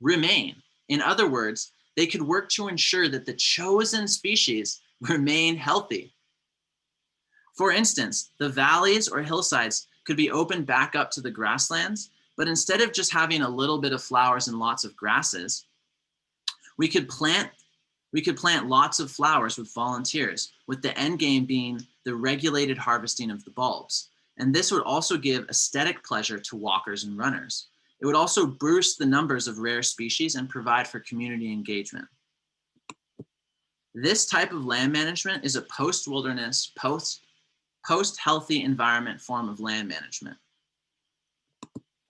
remain. In other words, they could work to ensure that the chosen species remain healthy. For instance, the valleys or hillsides could be opened back up to the grasslands, but instead of just having a little bit of flowers and lots of grasses, we could plant lots of flowers with volunteers, with the end game being the regulated harvesting of the bulbs. And this would also give aesthetic pleasure to walkers and runners. It would also boost the numbers of rare species and provide for community engagement. This type of land management is a post-wilderness, post-healthy environment form of land management.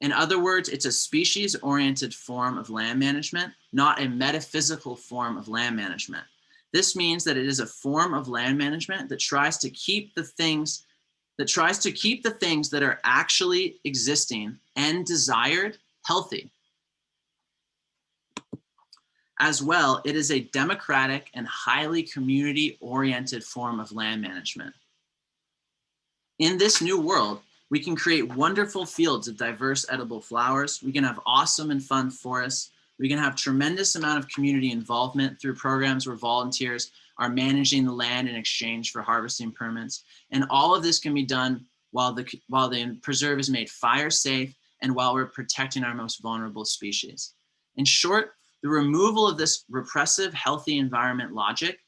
In other words, it's a species-oriented form of land management, not a metaphysical form of land management. This means that it is a form of land management that tries to keep the things that are actually existing and desired healthy. As well, it is a democratic and highly community-oriented form of land management. In this new world, we can create wonderful fields of diverse edible flowers. We can have awesome and fun forests. We can have tremendous amount of community involvement through programs where volunteers are managing the land in exchange for harvesting permits. And all of this can be done while the preserve is made fire safe and while we're protecting our most vulnerable species. In short, the removal of this repressive, healthy environment logic,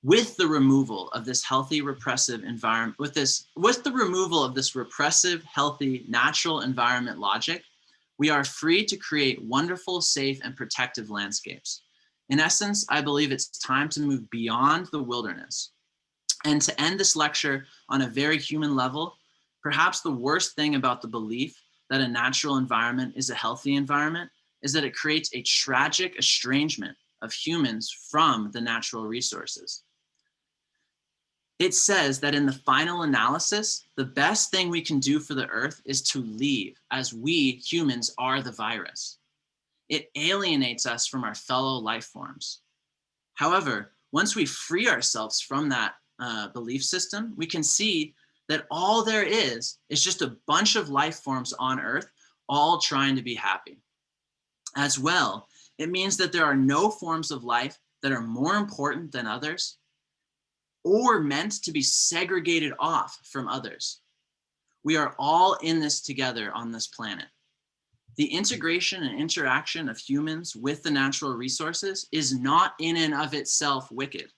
with the removal of this healthy, repressive environment, with the removal of this repressive, healthy, natural environment logic, we are free to create wonderful, safe, and protective landscapes. In essence, I believe it's time to move beyond the wilderness. And to end this lecture on a very human level, perhaps the worst thing about the belief that a natural environment is a healthy environment is that it creates a tragic estrangement of humans from the natural resources. It says that in the final analysis, the best thing we can do for the earth is to leave, as we humans are the virus. It alienates us from our fellow life forms. However, once we free ourselves from that belief system, we can see that all there is just a bunch of life forms on earth, all trying to be happy. As well, it means that there are no forms of life that are more important than others or meant to be segregated off from others. We are all in this together on this planet. The integration and interaction of humans with the natural resources is not in and of itself wicked,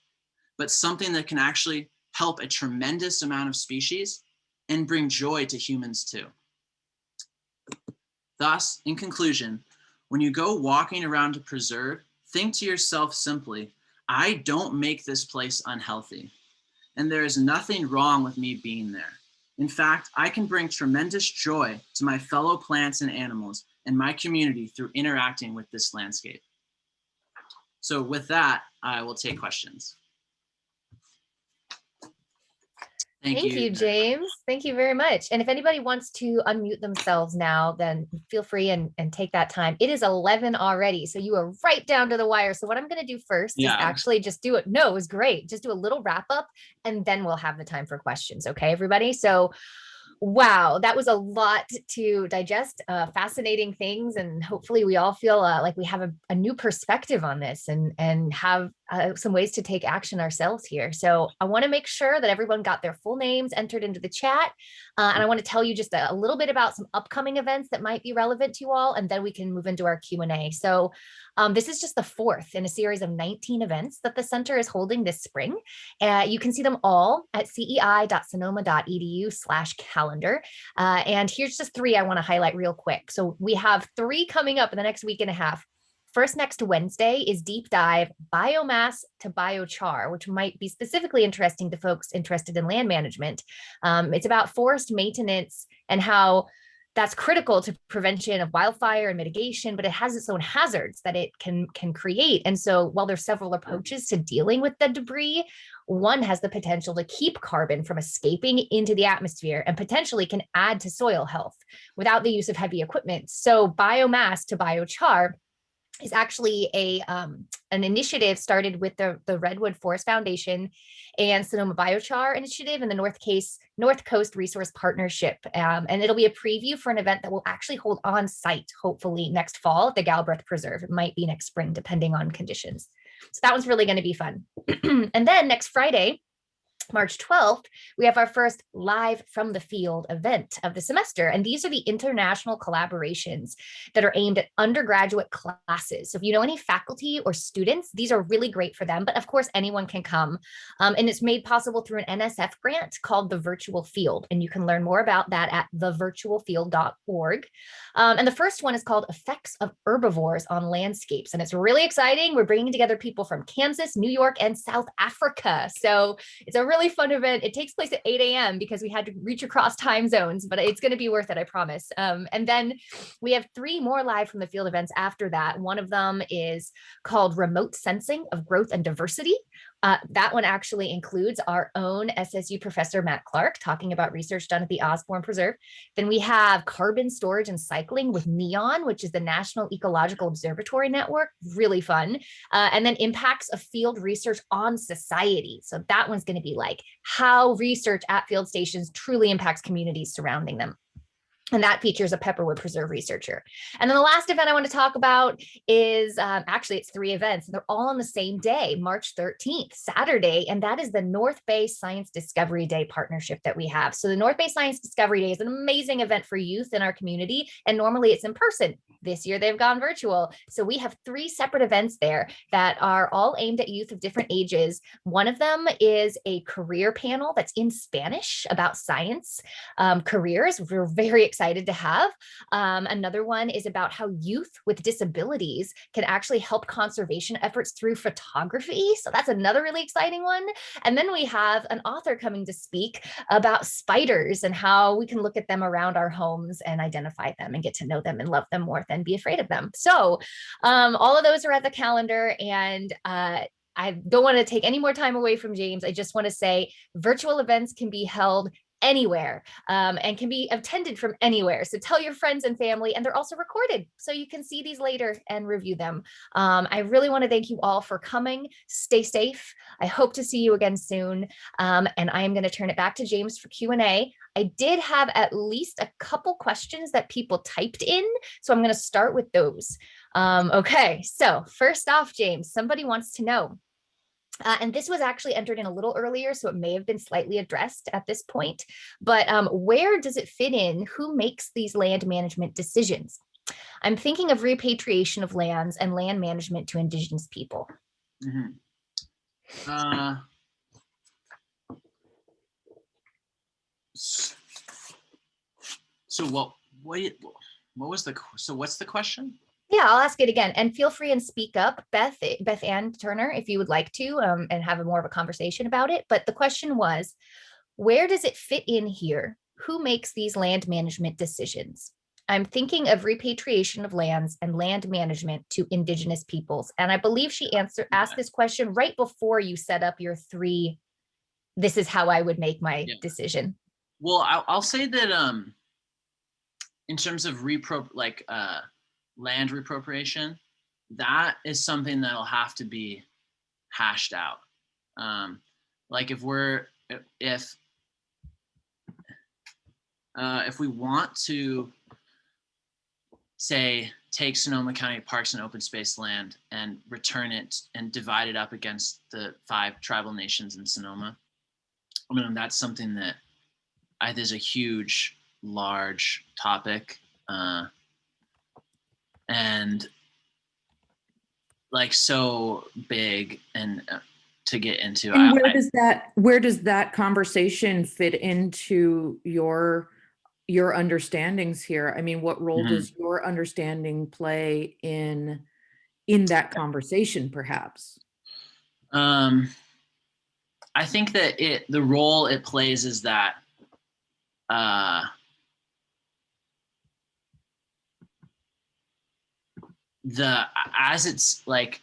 but something that can actually help a tremendous amount of species and bring joy to humans too. Thus, in conclusion, when you go walking around a preserve, think to yourself simply, I don't make this place unhealthy, and there is nothing wrong with me being there. In fact, I can bring tremendous joy to my fellow plants and animals and my community through interacting with this landscape. So with that, I will take questions. Thank Thank you, James. Thank you very much. And if anybody wants to unmute themselves now, then feel free and take that time. It is 11 already, so you are right down to the wire. So what I'm going to do first is actually just do it. No, it was great. Just do a little wrap up, and then we'll have the time for questions. Okay, everybody? So wow, that was a lot to digest, fascinating things. And hopefully we all feel like we have a new perspective on this and have some ways to take action ourselves here. So I want to make sure that everyone got their full names entered into the chat. And I want to tell you just a little bit about some upcoming events that might be relevant to you all, and then we can move into our Q&A. So this is just the fourth in a series of 19 events that the center is holding this spring. You can see them all at cei.sonoma.edu/calendar. And here's just three I want to highlight real quick. So we have three coming up in the next week and a half. First, next Wednesday is Deep Dive Biomass to Biochar, which might be specifically interesting to folks interested in land management. It's about forest maintenance and how that's critical to prevention of wildfire and mitigation, but it has its own hazards that it can create. And so while there's several approaches to dealing with the debris, one has the potential to keep carbon from escaping into the atmosphere and potentially can add to soil health without the use of heavy equipment. So Biomass to Biochar is actually an initiative started with the Redwood Forest Foundation and Sonoma Biochar Initiative and the North Coast Resource Partnership. And it'll be a preview for an event that will actually hold on site, hopefully next fall at the Galbraith Preserve. It might be next spring, depending on conditions. So that one's really going to be fun. And then next Friday, March 12th, we have our first live from the field event of the semester. And these are the international collaborations that are aimed at undergraduate classes. So if you know any faculty or students, these are really great for them. But of course, anyone can come. And it's made possible through an NSF grant called the Virtual Field. And you can learn more about that at thevirtualfield.org. And the first one is called Effects of Herbivores on Landscapes. And it's really exciting. We're bringing together people from Kansas, New York, and South Africa. So it's a really fun event. It takes place at 8 a.m. because we had to reach across time zones, but it's going to be worth it, I promise. And then we have three more live from the field events after that. One of them is called Remote Sensing of Growth and Diversity. That one actually includes our own SSU professor, Matt Clark, talking about research done at the Osborn Preserve. Then we have Carbon Storage and Cycling with NEON, which is the National Ecological Observatory Network, really fun. And then Impacts of Field Research on Society. So that one's going to be like how research at field stations truly impacts communities surrounding them. And that features a Pepperwood Preserve researcher. And then the last event I want to talk about is actually it's three events. And they're all on the same day, March 13th, Saturday. And that is the North Bay Science Discovery Day partnership that we have. So the North Bay Science Discovery Day is an amazing event for youth in our community. And normally it's in person. This year they've gone virtual. So we have three separate events there that are all aimed at youth of different ages. One of them is a career panel that's in Spanish about science careers. We're very excited to have. Another one is about how youth with disabilities can actually help conservation efforts through photography. So that's another really exciting one. And then we have an author coming to speak about spiders and how we can look at them around our homes and identify them and get to know them and love them more than be afraid of them. So all of those are at the calendar, and I don't want to take any more time away from James. I just want to say virtual events can be held anywhere and can be attended from anywhere. So tell your friends and family, and they're also recorded so you can see these later and review them. I really want to thank you all for coming. Stay safe. I hope to see you again soon. And I am going to turn it back to James for Q&A. I did have at least a couple questions that people typed in, so I'm going to start with those. Okay, so first off, James, somebody wants to know, and this was actually entered in a little earlier, so it may have been slightly addressed at this point, but where does it fit in? Who makes these land management decisions? I'm thinking of repatriation of lands and land management to Indigenous people. Mm-hmm. So what's the question? Yeah, I'll ask it again, and feel free and speak up, Beth Ann Turner, if you would like to, and have more of a conversation about it. But the question was, where does it fit in here? Who makes these land management decisions? I'm thinking of repatriation of lands and land management to Indigenous peoples. And I believe she asked this question right before you set up your three this is how I would make my Yeah. decision. Well, I'll say that in terms of land reappropriation, that is something that'll have to be hashed out. Like if we want to say take Sonoma County parks and open space land and return it and divide it up against the 5 tribal nations in Sonoma, I mean, that's something that is a huge, large topic, and like so big and to get into. And where does that conversation fit into your understandings here? I mean, what role does your understanding play in that conversation, perhaps? I think that the role it plays is that as it's like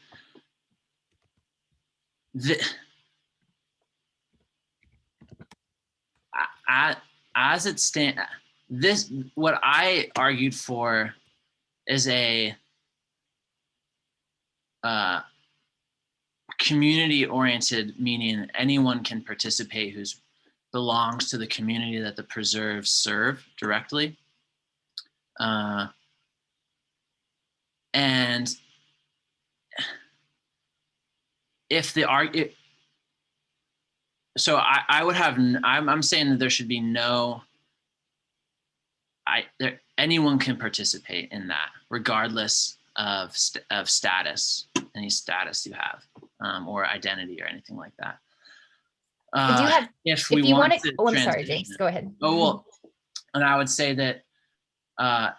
as it stands, this what I argued for is a community-oriented, meaning anyone can participate who belongs to the community that the preserves serve directly. And if so I would have, I'm saying that there should be anyone can participate in that, regardless of status, any status you have, or identity or anything like that. If you want to, I'm sorry, James, go ahead. Oh, well, and I would say that I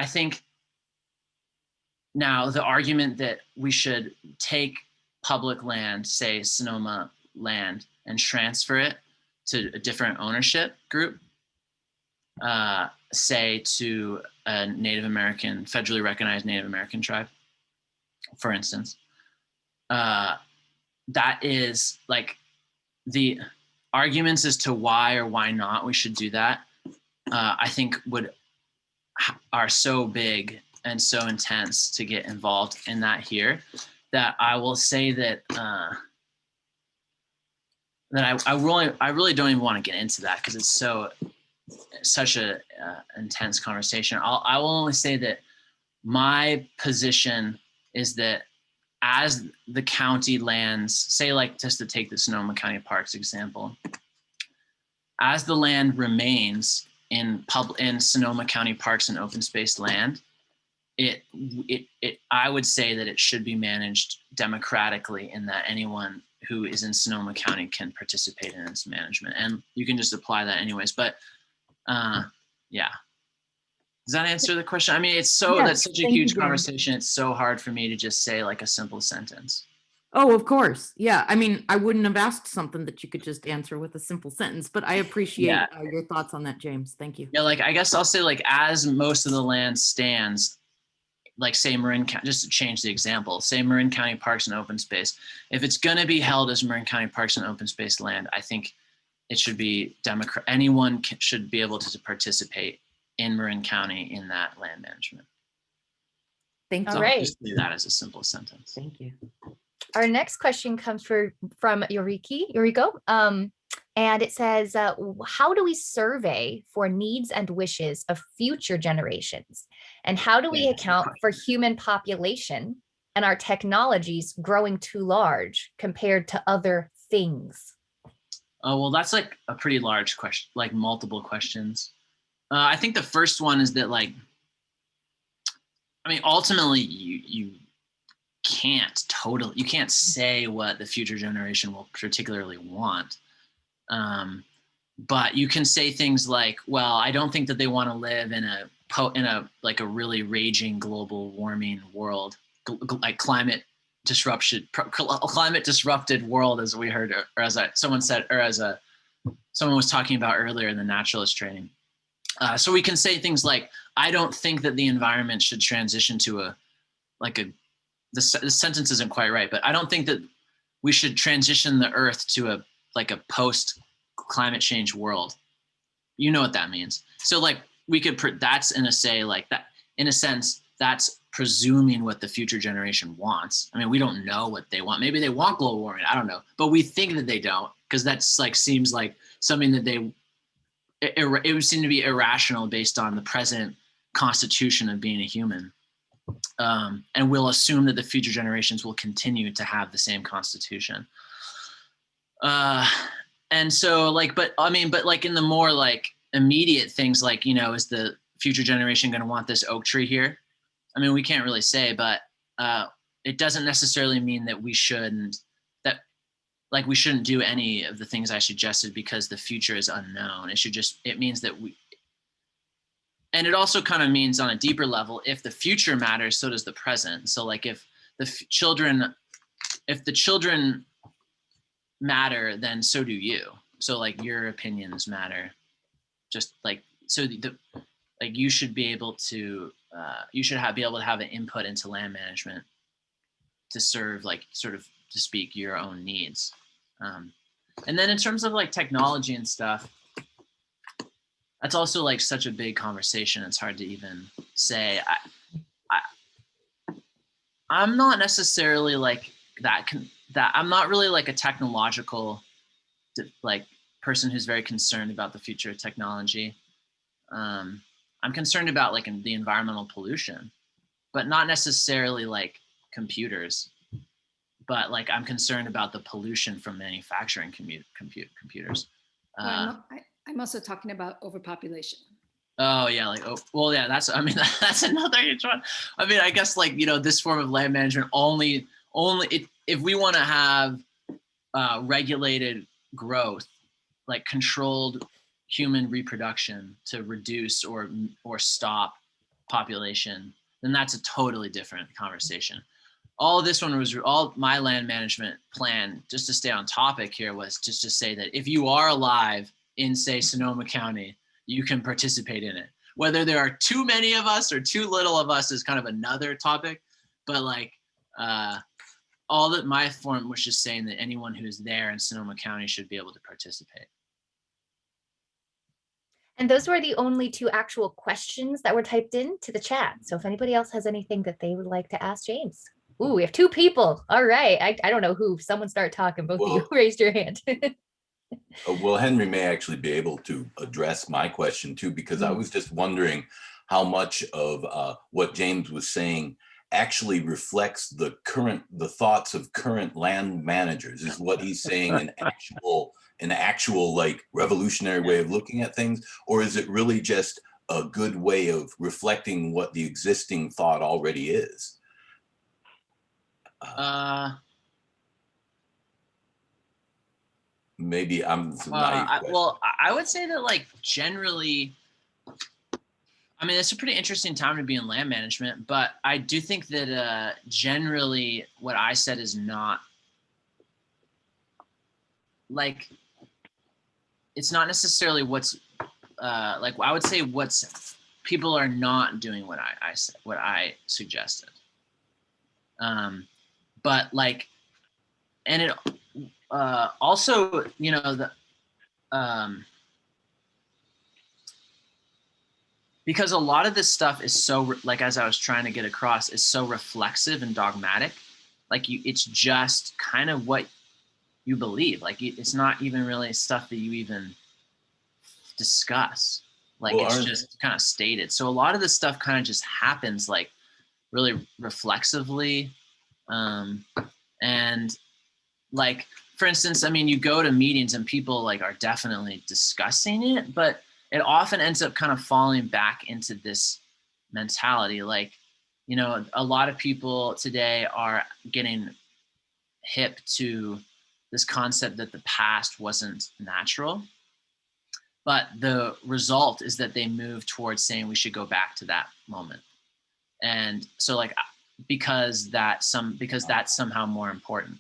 think now the argument that we should take public land, say Sonoma land, and transfer it to a different ownership group, say to a Native American, federally recognized Native American tribe, for instance, that is like the arguments as to why or why not we should do that, I think are so big and so intense to get involved in that here, that I will say that I really don't even want to get into that because it's such a intense conversation. I will only say that my position is that as the county lands, say like just to take the Sonoma County Parks example, as the land remains in Sonoma County Parks and open space land, I would say that it should be managed democratically, in that anyone who is in Sonoma County can participate in its management, and you can just apply that anyways. But yeah, does that answer the question? I mean, that's such a huge conversation. It's so hard for me to just say like a simple sentence. Oh, of course. Yeah. I mean, I wouldn't have asked something that you could just answer with a simple sentence, but I appreciate your thoughts on that, James. Thank you. Yeah, like I guess I'll say, like, as most of the land stands, like say Marin County, just to change the example, say Marin County Parks and Open Space, if it's going to be held as Marin County Parks and Open Space land, I think it should be anyone should be able to participate in Marin County in that land management. Thank you. All right. Just do that as a simple sentence. Thank you. Our next question comes from Yoriko. And it says, how do we survey for needs and wishes of future generations? And how do we account for human population and our technologies growing too large compared to other things? Oh, well, that's like a pretty large question, like multiple questions. I think the first one is that, like, I mean, ultimately you can't say what the future generation will particularly want. But you can say things like, well, I don't think that they want to live in a like a really raging global warming world, like climate disrupted world, as we heard, or as someone said, or as someone was talking about earlier in the naturalist training. So we can say things like, I don't think that the environment should transition to the sentence isn't quite right, but I don't think that we should transition the earth to like a post climate change world, you know what that means. So like we could, that's in a say like that, in a sense, that's presuming what the future generation wants. I mean, we don't know what they want. Maybe they want global warming. I don't know, but we think that they don't, because that's like, seems like something that it would seem to be irrational based on the present constitution of being a human. And we'll assume that the future generations will continue to have the same constitution. And so like, but like in the more like immediate things, like, you know, is the future generation going to want this oak tree here? I mean, we can't really say, but it doesn't necessarily mean that we shouldn't do any of the things I suggested because the future is unknown. It means that and it also kind of means on a deeper level, if the future matters, so does the present. So like if the children matter, then so do you. So like your opinions matter. Just like, so like you should be able to, be able to have an input into land management to serve, like, sort of, to speak your own needs. And then in terms of like technology and stuff, that's also like such a big conversation. It's hard to even say. I'm not necessarily like that I'm not really like a technological like person who's very concerned about the future of technology. I'm concerned about like the environmental pollution, but not necessarily like computers. But like I'm concerned about the pollution from manufacturing computers. I'm also talking about overpopulation. Oh yeah, like, oh well, yeah. That's that's another huge one. I mean, I guess like, you know, this form of land management only if we want to have regulated growth, like controlled human reproduction to reduce or stop population, then that's a totally different conversation. All my land management plan, just to stay on topic here, was just to say that if you are alive in, say, Sonoma County, you can participate in it. Whether there are too many of us or too little of us is kind of another topic, but like all that my form was just saying that anyone who's there in Sonoma County should be able to participate. And those were the only two actual questions that were typed into the chat. So if anybody else has anything that they would like to ask James. Ooh, we have two people. All right. I don't know who. Someone start talking. Both of you raised your hand. Well, Henry may actually be able to address my question too, because I was just wondering how much of what James was saying actually reflects the thoughts of current land managers. Is what he's saying an actual like revolutionary way of looking at things, or is it really just a good way of reflecting what the existing thought already is? Maybe I'm well, I would say that like generally, I mean, it's a pretty interesting time to be in land management, but I do think that generally what I said is not like, it's not necessarily what's like, I would say what's people are not doing what I suggested. But like, and it also, you know, the because a lot of this stuff is so, like, as I was trying to get across, is so reflexive and dogmatic. Like it's just kind of what you believe. Like it's not even really stuff that you even discuss. Like it's just kind of stated. So a lot of this stuff kind of just happens like really reflexively. And like, for instance, I mean, you go to meetings and people like are definitely discussing it, but it often ends up kind of falling back into this mentality. Like, you know, a lot of people today are getting hip to this concept that the past wasn't natural, but the result is that they move towards saying we should go back to that moment. And so like, because that's somehow more important.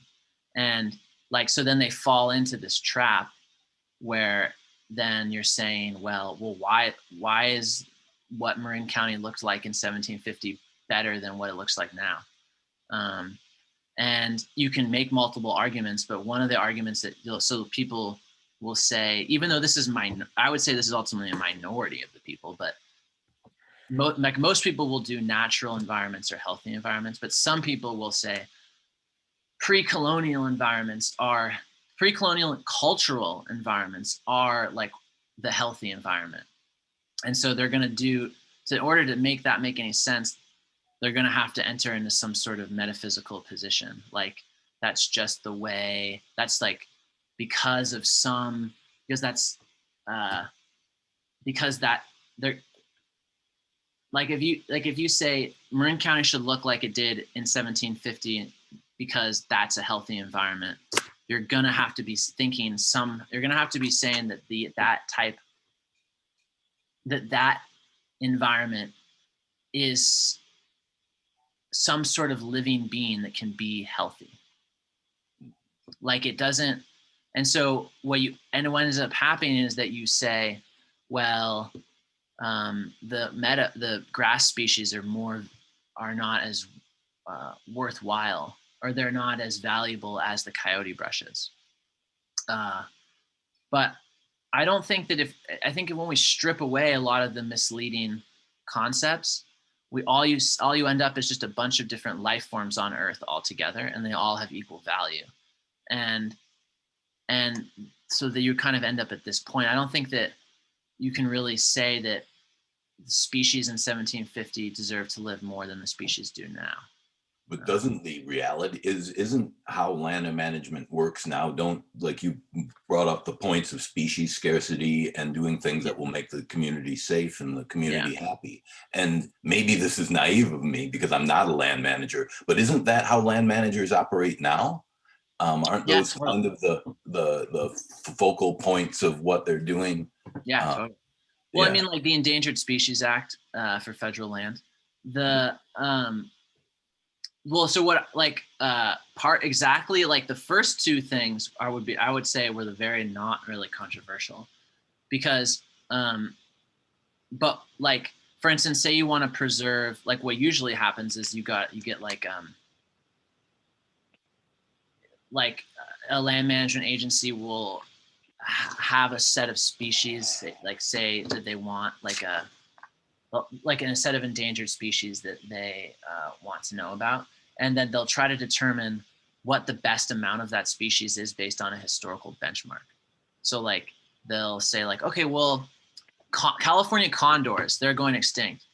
And like, so then they fall into this trap where then you're saying, well, why is what Marin County looked like in 1750 better than what it looks like now? And you can make multiple arguments, but one of the arguments that so people will say, even though this is I would say this is ultimately a minority of the people, but like most people will do natural environments or healthy environments, but some people will say pre-colonial and cultural environments are like the healthy environment. And so they're going to do, in order to make that make any sense, they're going to have to enter into some sort of metaphysical position. Like that's just the way, that's like because that's because that they're like, if you say Marin County should look like it did in 1750 because that's a healthy environment, you're going to have to be thinking you're going to have to be saying that that environment is some sort of living being that can be healthy. Like it doesn't. And so what ends up happening is that you say, well, the grass species are not as worthwhile, or they're not as valuable as the coyote brushes. But I don't think that I think when we strip away a lot of the misleading concepts, all you end up is just a bunch of different life forms on Earth all together, and they all have equal value. And so that you kind of end up at this point. I don't think that you can really say that the species in 1750 deserve to live more than the species do now. But doesn't the reality isn't how land management works now? Don't, like you brought up the points of species scarcity and doing things that will make the community safe and the community happy. And maybe this is naive of me because I'm not a land manager, but isn't that how land managers operate now? Aren't those kind of the focal points of what they're doing? Yeah, totally. Well, I mean, like the Endangered Species Act for federal land, well, so what, like exactly like the first two things I would say were not really controversial, because but like, for instance, say you want to preserve, like what usually happens is you get like a land management agency will have a set of species, like say that they want like in a set of endangered species that they want to know about. And then they'll try to determine what the best amount of that species is based on a historical benchmark. So like they'll say like, okay, well, California condors, they're going extinct.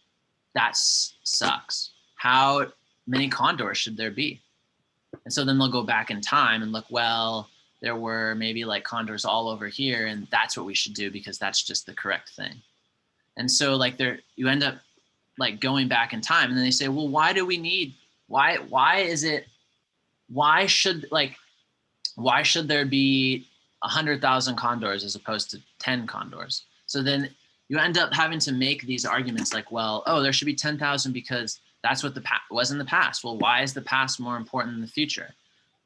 That sucks. How many condors should there be? And so then they'll go back in time and look, well, there were maybe like condors all over here, and that's what we should do because that's just the correct thing. And so like you end up like going back in time, and then they say, well, why should there be 100,000 condors as opposed to 10 condors? So then you end up having to make these arguments like, well, there should be 10,000 because that's what the past was in the past. Well, why is the past more important than the future?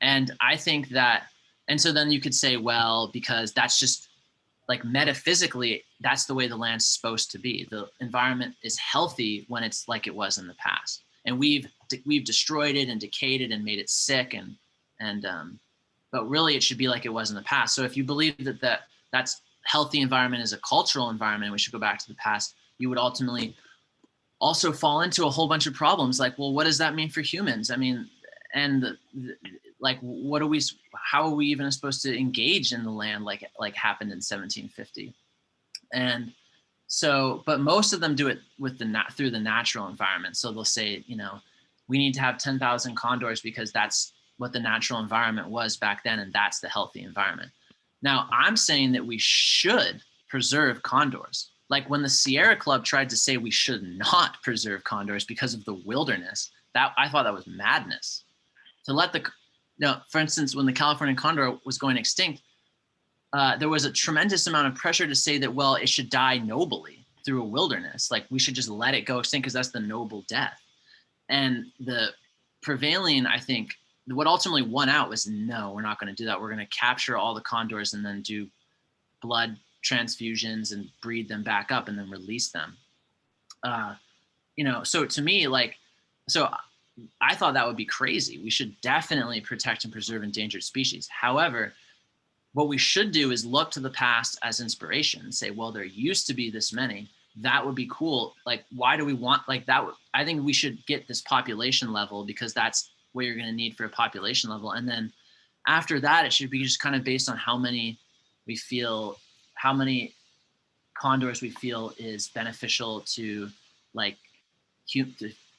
And I think that, and so then you could say, well, because that's just like metaphysically, that's the way the land's supposed to be. The environment is healthy when it's like it was in the past. And we've destroyed it and decayed it and made it sick, but really it should be like it was in the past. So if you believe that's healthy environment is a cultural environment, we should go back to the past, you would ultimately also fall into a whole bunch of problems like, well, what does that mean for humans? I mean, and like, how are we even supposed to engage in the land like happened in 1750? And so, but most of them do it through the natural environment. So they'll say, we need to have 10,000 condors because that's what the natural environment was back then, and that's the healthy environment. Now, I'm saying that we should preserve condors. Like when the Sierra Club tried to say we should not preserve condors because of the wilderness, that I thought that was madness. For instance, when the California condor was going extinct, there was a tremendous amount of pressure to say that, well, it should die nobly through a wilderness. Like we should just let it go extinct because that's the noble death. And the prevailing, I think, what ultimately won out was, no, we're not going to do that. We're going to capture all the condors and then do blood transfusions and breed them back up and then release them. So to me, I thought that would be crazy. We should definitely protect and preserve endangered species. However, what we should do is look to the past as inspiration and say, well, there used to be this many. That would be cool. Like, why do we want like that? I think we should get this population level, because that's what you're going to need for a population level. And then after that, it should be just kind of based on how many condors we feel is beneficial to like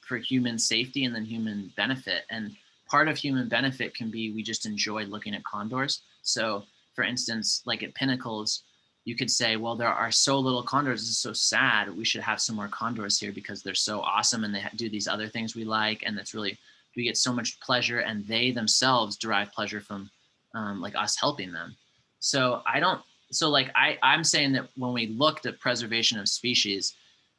for human safety and then human benefit. And part of human benefit can be we just enjoy looking at condors. So for instance, like at Pinnacles, you could say, well, there are so little condors. This is so sad. We should have some more condors here because they're so awesome and they do these other things we like. And that's really, we get so much pleasure, and they themselves derive pleasure from like us helping them. So I'm saying that when we looked at preservation of species,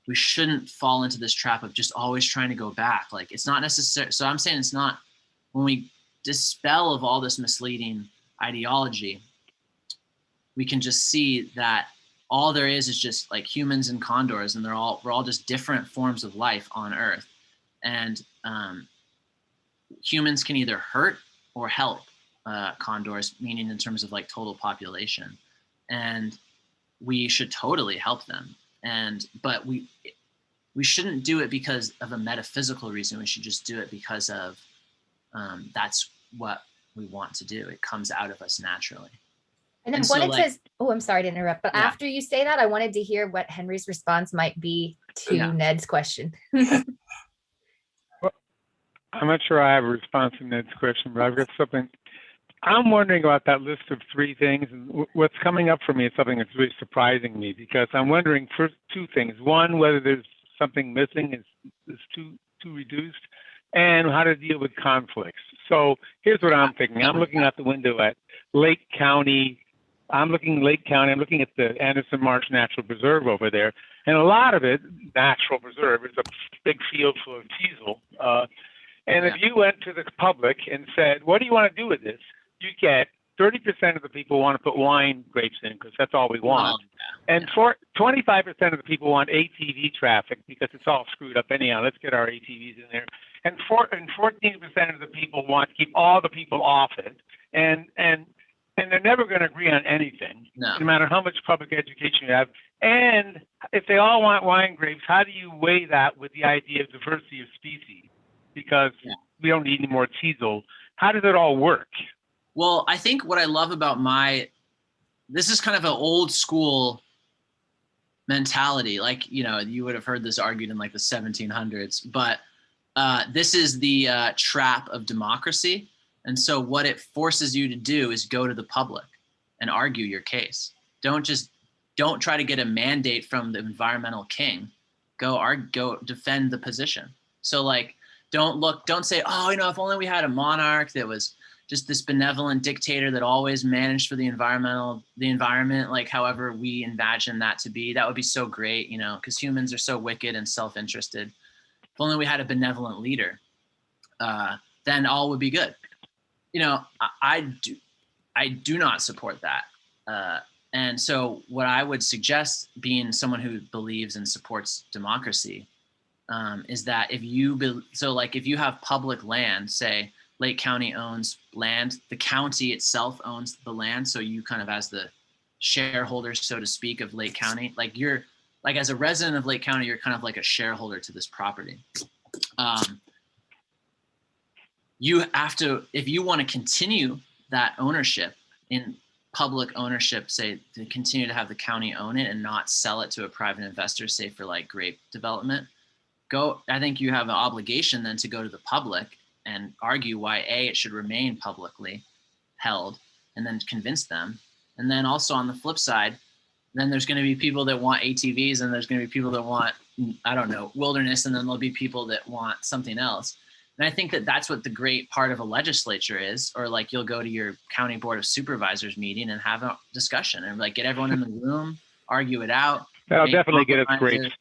we shouldn't fall into this trap of just always trying to go back. Like, it's not necessary. So I'm saying it's not, when we dispel of all this misleading ideology, we can just see that all there is just like humans and condors, and we're all just different forms of life on Earth. And humans can either hurt or help condors, meaning in terms of like total population. And we should totally help them. But we shouldn't do it because of a metaphysical reason. We should just do it because of that's what we want to do. It comes out of us naturally. And then oh, I'm sorry to interrupt, but after you say that, I wanted to hear what Henry's response might be to Ned's question. Well, I'm not sure I have a response to Ned's question, but I've got something. I'm wondering about that list of 3 things, and what's coming up for me is something that's really surprising me, because I'm wondering for 2 things. One, whether there's something missing, is too reduced, and how to deal with conflicts. So here's what I'm thinking. I'm looking out the window at Lake County. I'm looking at the Anderson Marsh Natural Preserve over there, and a lot of it, natural preserve, is a big field full of teasel. And if you went to the public and said, what do you want to do with this? You get 30% of the people want to put wine grapes in because that's all we want. And 25% of the people want ATV traffic because it's all screwed up anyhow. Let's get our ATVs in there. And 14% of the people want to keep all the people off it. And they're never going to agree on anything, no matter how much public education you have. And if they all want wine grapes, how do you weigh that with the idea of diversity of species? Because we don't need any more teasel. How does it all work? Well, I think what I love about this is kind of an old school mentality. Like, you would have heard this argued in like the 1700s, but this is the trap of democracy. And so what it forces you to do is go to the public and argue your case. Don't try to get a mandate from the environmental king. Go defend the position. So like, don't say, oh, if only we had a monarch that was just this benevolent dictator that always managed for the environment, like however we imagine that to be. That would be so great, because humans are so wicked and self-interested. If only we had a benevolent leader, then all would be good. I do not support that. And so what I would suggest, being someone who believes and supports democracy, is that if you have public land, say Lake County owns land, the county itself owns the land. So you kind of, as the shareholder, so to speak, of Lake County, like you're like, as a resident of Lake County, you're kind of like a shareholder to this property. You have to, if you want to continue that ownership in public ownership, say to continue to have the county own it and not sell it to a private investor, say for like grape development, I think you have an obligation then to go to the public and argue why it should remain publicly held, and then convince them. And then also on the flip side, then there's going to be people that want ATVs, and there's going to be people that want, I don't know, wilderness, and then there'll be people that want something else. And I think that that's what the great part of a legislature is, or like you'll go to your county board of supervisors meeting and have a discussion and like get everyone in the room, argue it out. That'll definitely get us grapes.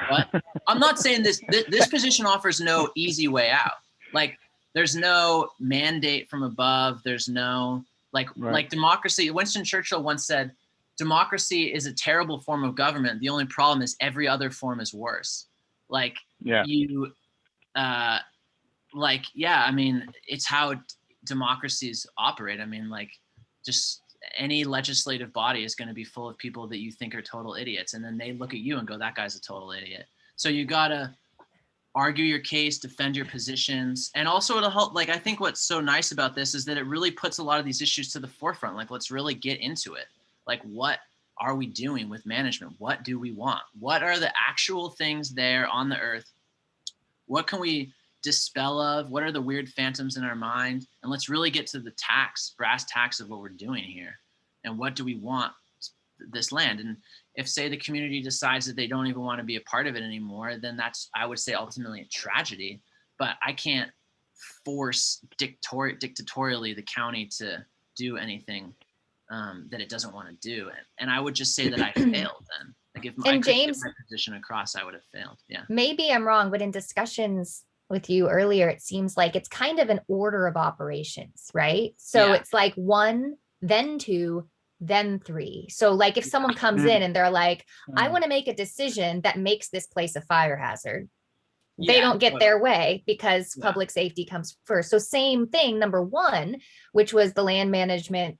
But I'm not saying this position offers no easy way out. Like there's no mandate from above. There's no like democracy. Winston Churchill once said, democracy is a terrible form of government. The only problem is every other form is worse. Like like, yeah, I mean, it's how democracies operate. I mean, like, just any legislative body is going to be full of people that you think are total idiots. And then they look at you and go, that guy's a total idiot. So you got to argue your case, defend your positions. And also it'll help. Like, I think what's so nice about this is that it really puts a lot of these issues to the forefront. Like, let's really get into it. Like, what are we doing with management? What do we want? What are the actual things there on the earth? What can we dispel of? What are the weird phantoms in our mind? And let's really get to the brass tacks of what we're doing here. And what do we want this land? And if, say, the community decides that they don't even want to be a part of it anymore, then that's, I would say, ultimately a tragedy. But I can't force dictatorially the county to do anything that it doesn't want to do. And I would just say that I failed then. Like, if I could James, get my position across, I would have failed. Yeah. maybe I'm wrong, but in discussions with you earlier, it seems like it's kind of an order of operations, right? So Yeah. it's like 1, then 2, then 3. So like if someone comes in and they're like, I want to make a decision that makes this place a fire hazard, they don't get their way because public safety comes first. So same thing, number 1, which was the land management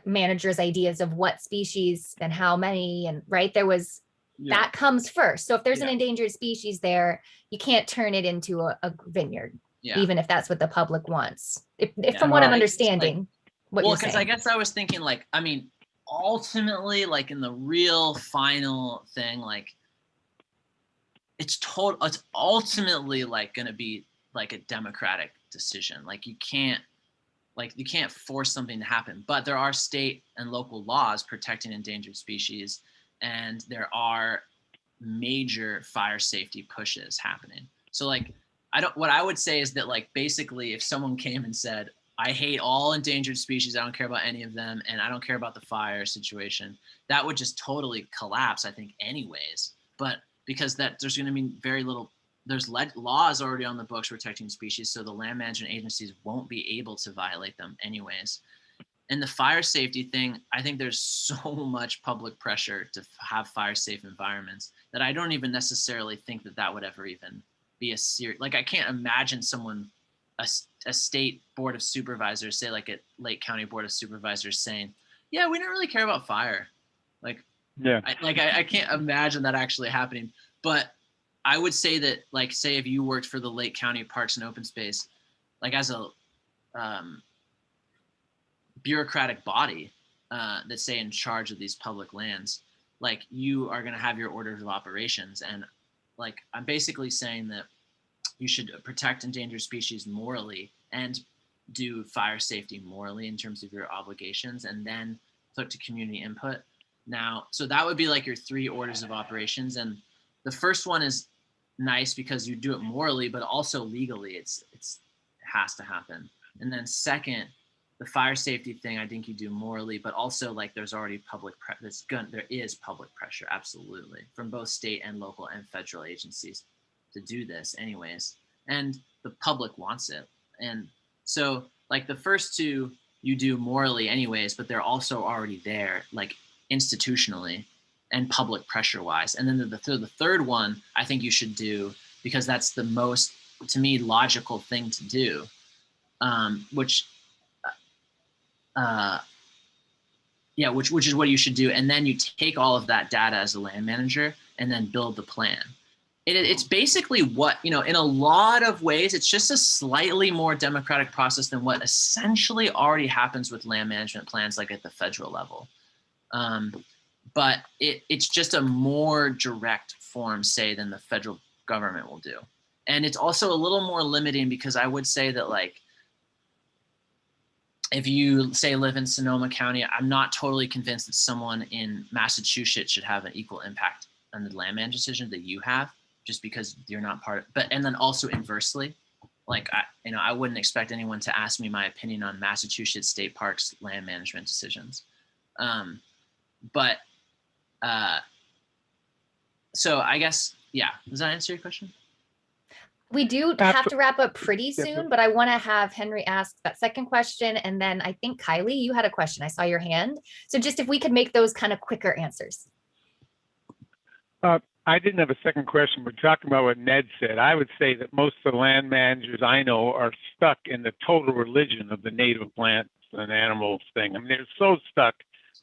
manager's ideas of what species and how many, and right, there was that comes first. So if there's an endangered species there, you can't turn it into a vineyard, even if that's what the public wants. If from what I'm understanding, what you're saying. Because I guess I was thinking, like, I mean, ultimately, like, in the real final thing, like, it's ultimately like going to be like a democratic decision. Like, you can't force something to happen, but there are state and local laws protecting endangered species, and there are major fire safety pushes happening. So, like, what I would say is that, like, basically if someone came and said, I hate all endangered species, I don't care about any of them, and I don't care about the fire situation, that would just totally collapse, I think, anyways. But because there's going to be very little, there's laws already on the books protecting species, so the land management agencies won't be able to violate them anyways. And the fire safety thing, I think there's so much public pressure to have fire safe environments that I don't even necessarily think that would ever even be a serious, like, I can't imagine someone, a state board of supervisors, say like a Lake County board of supervisors, saying, yeah, we don't really care about fire. Like, I can't imagine that actually happening. But I would say that, like, say if you worked for the Lake County Parks and Open Space, like, as a bureaucratic body that's, say, in charge of these public lands, like, you are going to have your orders of operations. And, like, I'm basically saying that you should protect endangered species morally and do fire safety morally in terms of your obligations, and then look to community input. Now, so that would be like your 3 orders of operations. And the first one is nice because you do it morally, but also legally it has to happen. And then second, the fire safety thing, I think you do morally, but also, like, there's already there is public pressure, absolutely, from both state and local and federal agencies to do this anyways. And the public wants it. And so, like, the first 2 you do morally anyways, but they're also already there, like, institutionally and public pressure wise. And then the third one, I think you should do, because that's the most, to me, logical thing to do, which is what you should do. And then you take all of that data as a land manager and then build the plan. It's basically what, in a lot of ways, it's just a slightly more democratic process than what essentially already happens with land management plans, like at the federal level. But it's just a more direct form, say, than the federal government will do. And it's also a little more limiting, because I would say that, like, if you, say, live in Sonoma County, I'm not totally convinced that someone in Massachusetts should have an equal impact on the land management decision that you have, just because you're not part of, and then also inversely, like, I wouldn't expect anyone to ask me my opinion on Massachusetts state parks land management decisions. So I guess, yeah, does that answer your question? We do have to wrap up pretty soon, but I want to have Henry ask that second question. And then I think, Kylie, you had a question. I saw your hand. So just if we could make those kind of quicker answers. I didn't have a second question, but talking about what Ned said, I would say that most of the land managers I know are stuck in the total religion of the native plants and animals thing. I mean, they're so stuck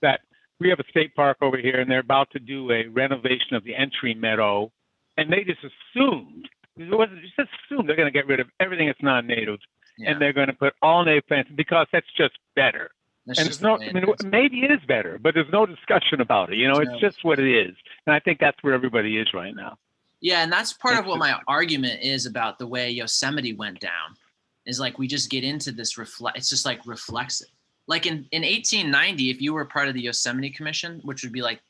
that we have a state park over here and they're about to do a renovation of the entry meadow. And they just assumed, it wasn't just assumed they're going to get rid of everything that's non-native and they're going to put all native plants because that's just better. That's And just there's no, the way I it mean, is. maybe it is better, but there's no discussion about it. You know, it's No. just what it is. And I think that's where everybody is right now. Yeah, and that's part of Thanks what for- my argument is about the way Yosemite went down. Is like we just get into this it's just like reflexive. Like in 1890, if you were part of the Yosemite Commission, which would be like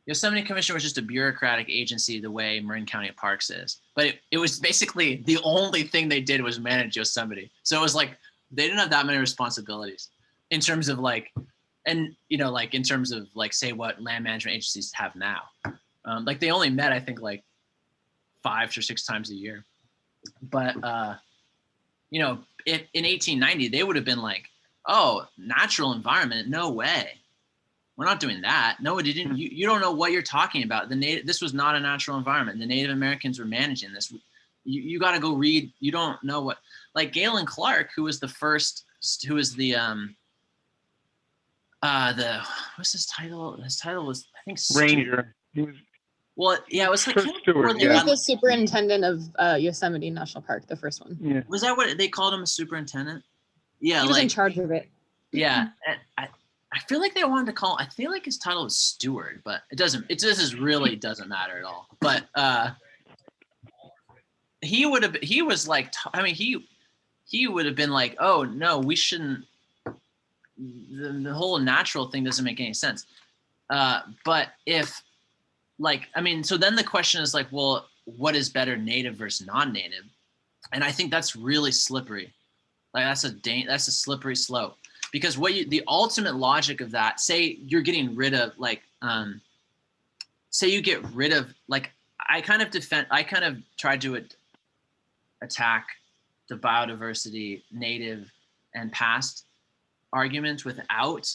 Yosemite Commission was just a bureaucratic agency the way Marin County Parks is. But it was basically the only thing they did was manage Yosemite. So it was like they didn't have that many responsibilities in terms of like, and you know, like in terms of like say what land management agencies have now. Like they only met, I think, like 5 or 6 times a year. But you know, if in 1890 they would have been like, oh, natural environment, no way. We're not doing that. No, it didn't. You don't know what you're talking about. This was not a natural environment. The Native Americans were managing this. You got to go read. You don't know what. Like Galen Clark, who was the first, who was the what's his title? His title was I think Ranger. He was Well, yeah, it was like First steward, He yeah. was the superintendent of Yosemite National Park, the first one. yeah. Was that what they called him, a superintendent? Yeah, He was like in charge of it. yeah. And I feel like they wanted to call. I feel like his title was steward, but it doesn't. It just really doesn't matter at all. But he would have. He was like. I mean, he would have been like, oh no, we shouldn't. The whole natural thing doesn't make any sense. But if, like, I mean, so then the question is like, well, what is better, native versus non-native? And I think that's really slippery. Like that's a slippery slope. Because the ultimate logic of that, say you're getting rid of like, say you get rid of like, I kind of tried to attack the biodiversity, native and past arguments without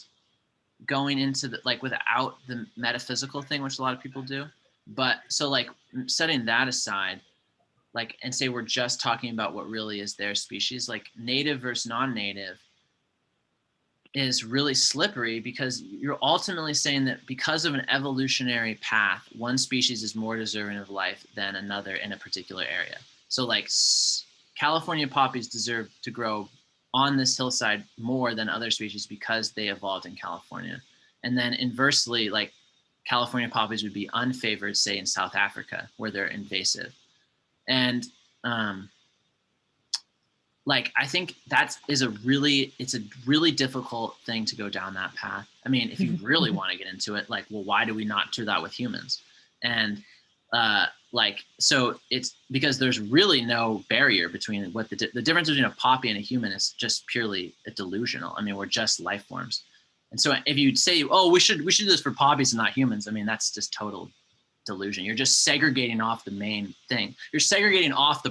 going into without the metaphysical thing, which a lot of people do. But so like setting that aside, like, and say we're just talking about what really is their species, like native versus non-native is really slippery because you're ultimately saying that because of an evolutionary path, one species is more deserving of life than another in a particular area. So like California poppies deserve to grow on this hillside more than other species because they evolved in California. And then inversely, like California poppies would be unfavored, say in South Africa, where they're invasive. And like, I think it's a really difficult thing to go down that path. I mean, if you really want to get into it, like, well, why do we not do that with humans? And like, so it's because there's really no barrier between what the difference between a poppy and a human is just purely delusional. I mean, we're just life forms. And so if you say, oh, we should do this for poppies and not humans, I mean, that's just total delusion. You're just segregating off the main thing. You're segregating off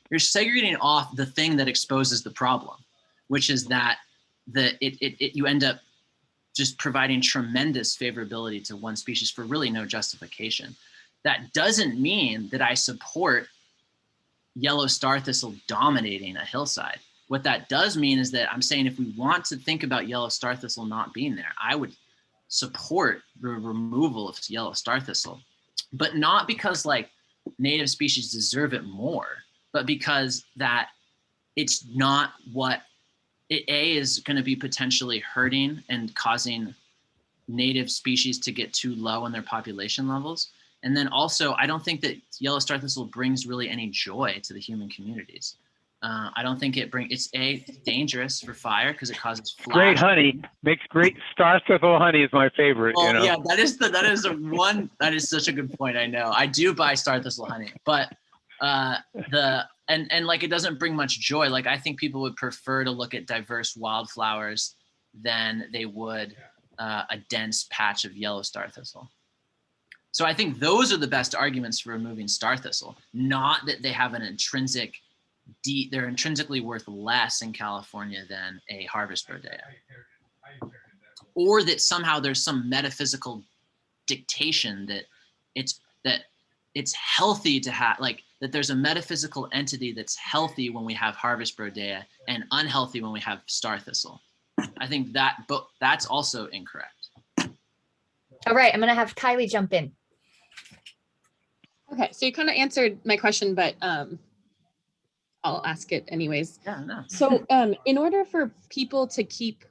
you're segregating off the thing that exposes the problem, which is that you end up just providing tremendous favorability to one species for really no justification. That doesn't mean that I support yellow star thistle dominating a hillside. What that does mean is that I'm saying if we want to think about yellow star thistle not being there, I would support the removal of yellow star thistle, but not because like native species deserve it more, but because that it's not what it is going to be potentially hurting and causing native species to get too low in their population levels. And then also, I don't think that yellow star thistle brings really any joy to the human communities. I don't think it's dangerous for fire because it causes flash. Great honey. Makes great star thistle honey is my favorite. Well, you know? yeah, that is such a good point. I know. I do buy star thistle honey, but and like it doesn't bring much joy. Like I think people would prefer to look at diverse wildflowers than they would a dense patch of yellow star thistle. So I think those are the best arguments for removing star thistle, not that they have an intrinsic they're intrinsically worth less in California than a harvest rodeo, or that somehow there's some metaphysical dictation that it's that it's healthy to have, like, that there's a metaphysical entity that's healthy when we have harvest brodea and unhealthy when we have star thistle. I think that's also incorrect. All right, I'm gonna have Kylie jump in. Okay, so you kind of answered my question, but I'll ask it anyways. Yeah, no. So in order for people to keep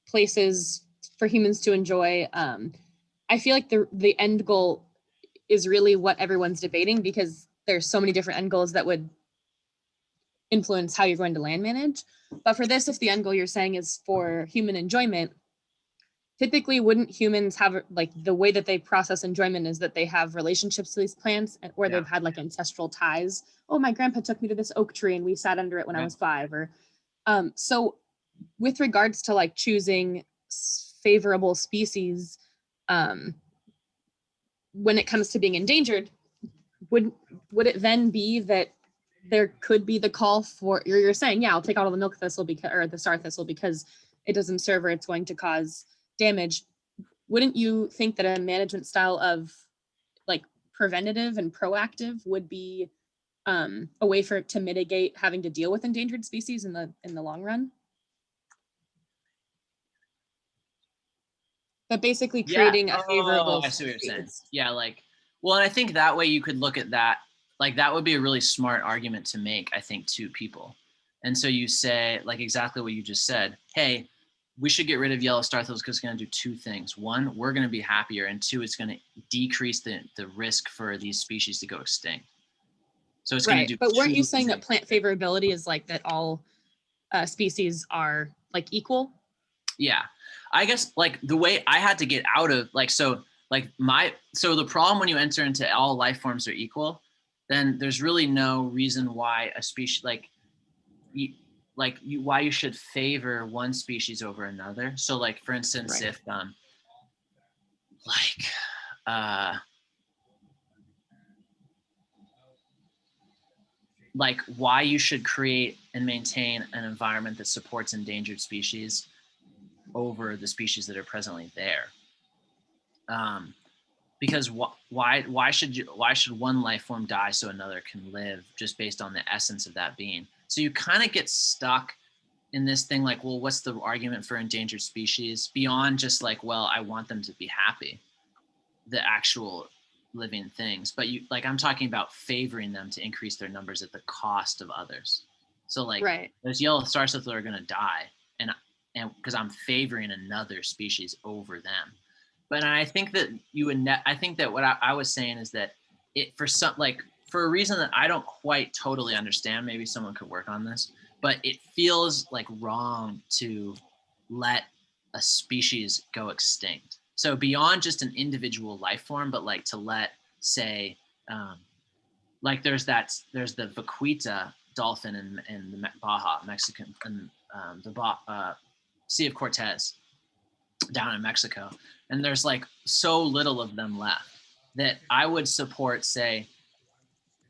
places for humans to enjoy, I feel like the end goal is really what everyone's debating, because there's so many different end goals that would influence how you're going to land manage. But for this, if the end goal you're saying is for human enjoyment, typically wouldn't humans have, like, the way that they process enjoyment is that they have relationships to these plants, or they've had like ancestral ties. Oh, my grandpa took me to this oak tree and we sat under it when I was 5. Or so with regards to like choosing favorable species, when it comes to being endangered, would it then be that there could be the call for, you're saying, yeah, I'll take out all the milk thistle because, or the star thistle, because it doesn't serve or it's going to cause damage. Wouldn't you think that a management style of like preventative and proactive would be a way for it to mitigate having to deal with endangered species in the long run? But basically creating a favorable I see what you're saying. species. Yeah, like, well, and I think that way you could look at that, like, that would be a really smart argument to make, I think, to people. And so you say, like, exactly what you just said, hey, we should get rid of yellow star thistles because it's going to do 2 things. 1, we're going to be happier, and 2, it's going to decrease the risk for these species to go extinct. So it's going to do. But weren't you saying that plant favorability is like that all species are like equal? Yeah, I guess like the way I had to get out of like, so the problem when you enter into all life forms are equal, then there's really no reason why a species why you should favor one species over another. So like, for instance, if like why you should create and maintain an environment that supports endangered species over the species that are presently there. Because why should one life form die so another can live just based on the essence of that being? So you kind of get stuck in this thing like, well, what's the argument for endangered species beyond just like, well, I want them to be happy, the actual living things. But you, like, I'm talking about favoring them to increase their numbers at the cost of others. So like those yellow star thistle are going to die, and because I'm favoring another species over them. But I think that I think that what I was saying is that for a reason that I don't quite totally understand, maybe someone could work on this, but it feels like wrong to let a species go extinct. So beyond just an individual life form, but like to let, say, like there's the vaquita dolphin in the Baja, Mexican, and the Sea of Cortez down in Mexico. And there's like so little of them left that I would support, say,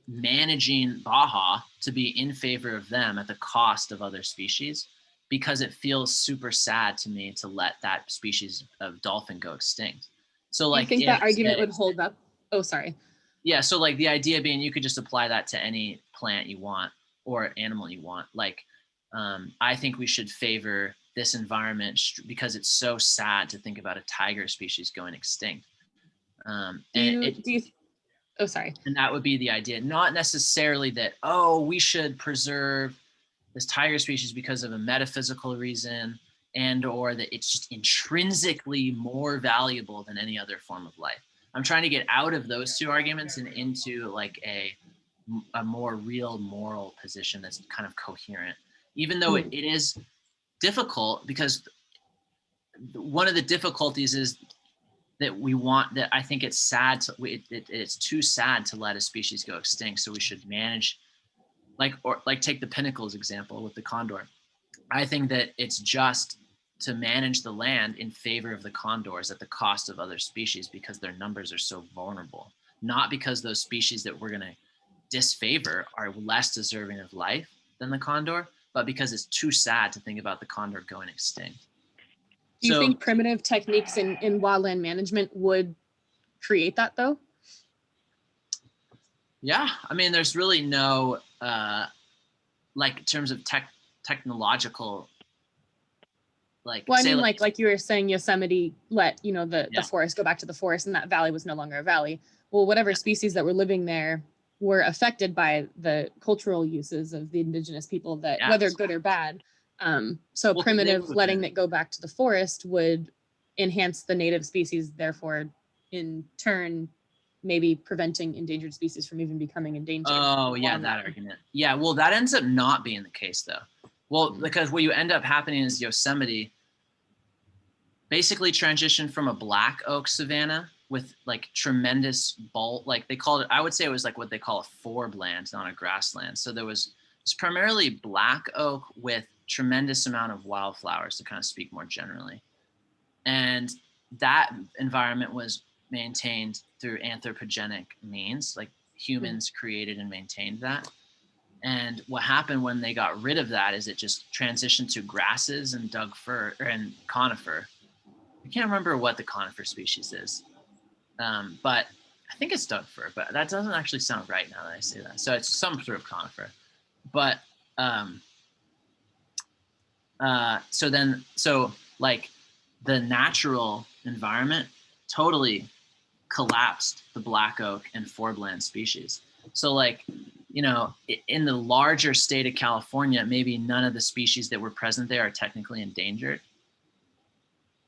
managing Baja to be in favor of them at the cost of other species, because it feels super sad to me to let that species of dolphin go extinct. So like, you think that argument would hold up? Oh, sorry. Yeah, so like the idea being you could just apply that to any plant you want or animal you want. Like, I think we should favor this environment because it's so sad to think about a tiger species going extinct. Oh, sorry. And that would be the idea, not necessarily that, oh, we should preserve this tiger species because of a metaphysical reason, and or that it's just intrinsically more valuable than any other form of life. I'm trying to get out of those 2 arguments and into like a more real moral position that's kind of coherent, even though it is difficult, because one of the difficulties is that I think it's sad it's too sad to let a species go extinct. So we should manage, take the pinnacles example with the condor. I think that it's just to manage the land in favor of the condors at the cost of other species because their numbers are so vulnerable, not because those species that we're going to disfavor are less deserving of life than the condor, but because it's too sad to think about the condor going extinct. Do you think primitive techniques in wildland management would create that though? Yeah, I mean, there's really no, like in terms of technological, like Well, I say mean, like, like you were saying, Yosemite let, you know, the Yeah. forest go back to the forest, and that valley was no longer a valley. Well, whatever species that were living there were affected by the cultural uses of the indigenous people, that Yeah. whether good or bad. So Well, they primitive would've letting been- it go back to the forest would enhance the native species, therefore, in turn, maybe preventing endangered species from even becoming endangered. Oh yeah, long that run. argument. Yeah, well, that ends up not being the case though. Well, Mm. because what you end up happening is Yosemite basically transitioned from a black oak savanna with like tremendous bulk, like they called it, I would say it was like what they call a foreland, not a grassland. So it's primarily black oak with tremendous amount of wildflowers, to kind of speak more generally. And that environment was maintained through anthropogenic means, like humans created and maintained that. And what happened when they got rid of that is it just transitioned to grasses and and conifer. I can't remember what the conifer species is, but I think it's Doug fir, but that doesn't actually sound right now that I say that. So it's some sort of conifer. But so like the natural environment totally collapsed the black oak and foreland species. So like, you know, in the larger state of California, maybe none of the species that were present there are technically endangered.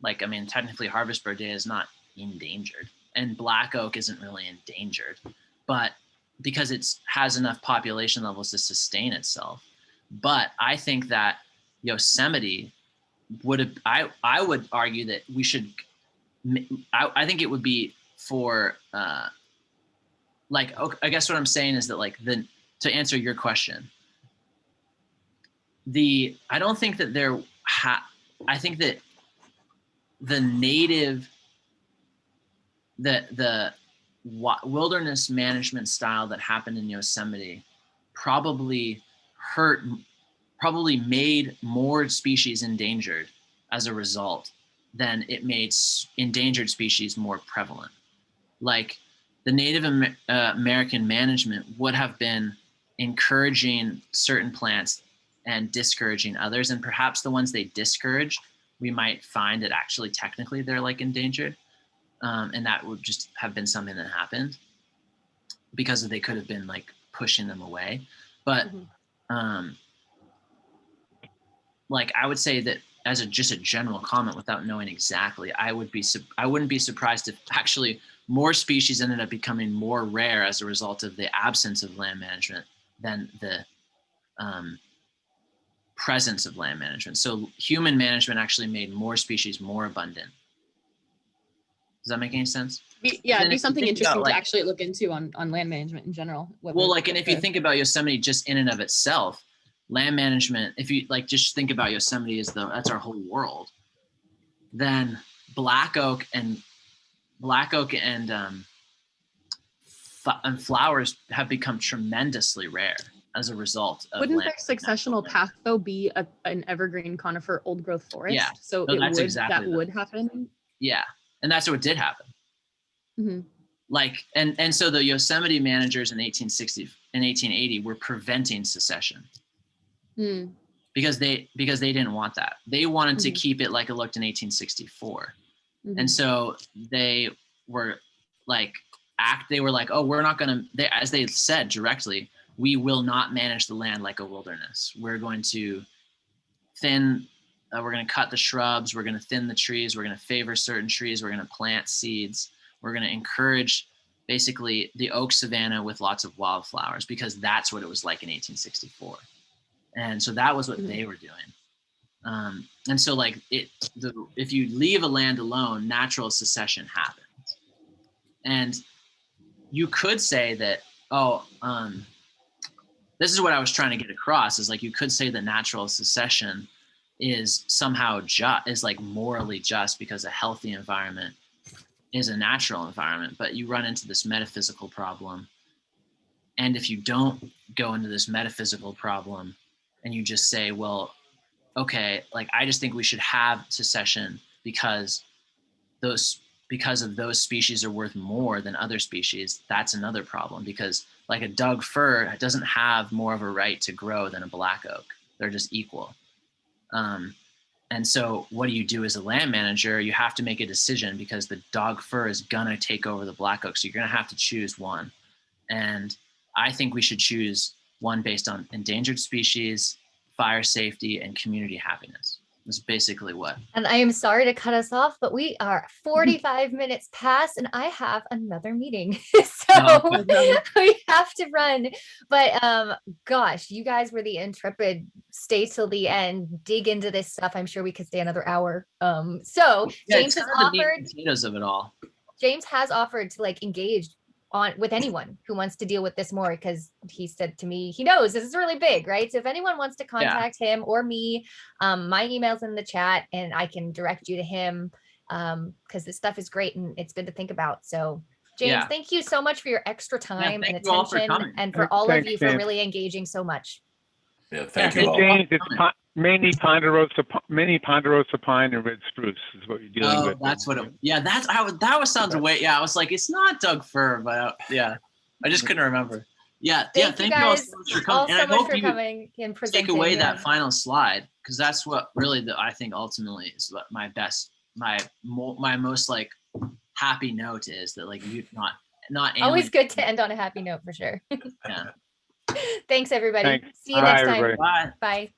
Like, I mean, technically harvest bird day is not endangered, and black oak isn't really endangered, but because it has enough population levels to sustain itself. But I think that Yosemite would have, I would argue that we should, I think it would be for, like, okay, I guess what I'm saying is that like to answer your question, I don't think that I think that the native, the wilderness management style that happened in Yosemite probably made more species endangered as a result than it made endangered species more prevalent. Like the Native American management would have been encouraging certain plants and discouraging others, and perhaps the ones they discouraged, we might find that actually technically they're like endangered. And that would just have been something that happened because they could have been like pushing them away. But like I would say that as just a general comment without knowing exactly, I wouldn't be surprised if actually more species ended up becoming more rare as a result of the absence of land management than the presence of land management. So human management actually made more species more abundant. Does that make any sense? Yeah, it'd be something interesting like, to actually look into on land management in general. Well, like, and if you think about Yosemite just in and of itself, land management, if you like just think about Yosemite as that's our whole world, then black oak and flowers have become tremendously rare as a result of Wouldn't their successional path though be an evergreen conifer old growth forest? Yeah. So No, that would happen. Yeah, and that's what did happen. Mm-hmm. Like, and so the Yosemite managers in 1860 and 1880 were preventing secession. Mm. Because they didn't want that. They wanted to keep it like it looked in 1864. And so they were like, oh, we're not going to, as they said directly, we will not manage the land like a wilderness. We're going to we're going to cut the shrubs. We're going to thin the trees. We're going to favor certain trees. We're going to plant seeds. We're going to encourage basically the oak savanna with lots of wildflowers because that's what it was like in 1864. And so that was what they were doing. And so like if you leave a land alone, natural secession happens. And you could say that, this is what I was trying to get across is like, you could say that natural secession is somehow is like morally just because a healthy environment is a natural environment, but you run into this metaphysical problem. And if you don't go into this metaphysical problem and you just say, well, okay, like I just think we should have secession because those because of those species are worth more than other species, that's another problem, because like a Doug fir doesn't have more of a right to grow than a black oak. They're just equal. And so what do you do as a land manager? You have to make a decision, because the Doug fir is gonna take over the black oak. So you're gonna have to choose one. And I think we should choose one based on endangered species, fire safety, and community happiness. That's basically what. And I am sorry to cut us off, but we are 45 minutes past and I have another meeting. So we have to run. But gosh, you guys were the intrepid, stay till the end, dig into this stuff. I'm sure we could stay another hour. So Yeah, James it's has kind of the meat offered, and potatoes of it all. James has offered to like engage on with anyone who wants to deal with this more, because he said to me, he knows this is really big, right? So if anyone wants to contact him or me, my email's in the chat and I can direct you to him, because this stuff is great and it's good to think about. So James, thank you so much for your extra time and thank you all for attention, coming. and for all of Thanks, you for James. really engaging so much. Yeah, thank Yeah, you Hey, all. James, it's mainly ponderosa pine and red spruce is what you're dealing with. That's what it, that was sounds way. Yeah, I was like, it's not Doug fir, but I just couldn't remember. Yeah, Thank you guys all so much for all coming. And so I much hope for you coming and presenting. take away Yeah. that final slide, because that's what really I think ultimately is what my most like happy note is, that like you not Always alien. good to end on a happy note for sure. Yeah. Thanks everybody. Thanks. See you Bye, next time. everybody. Bye. Bye.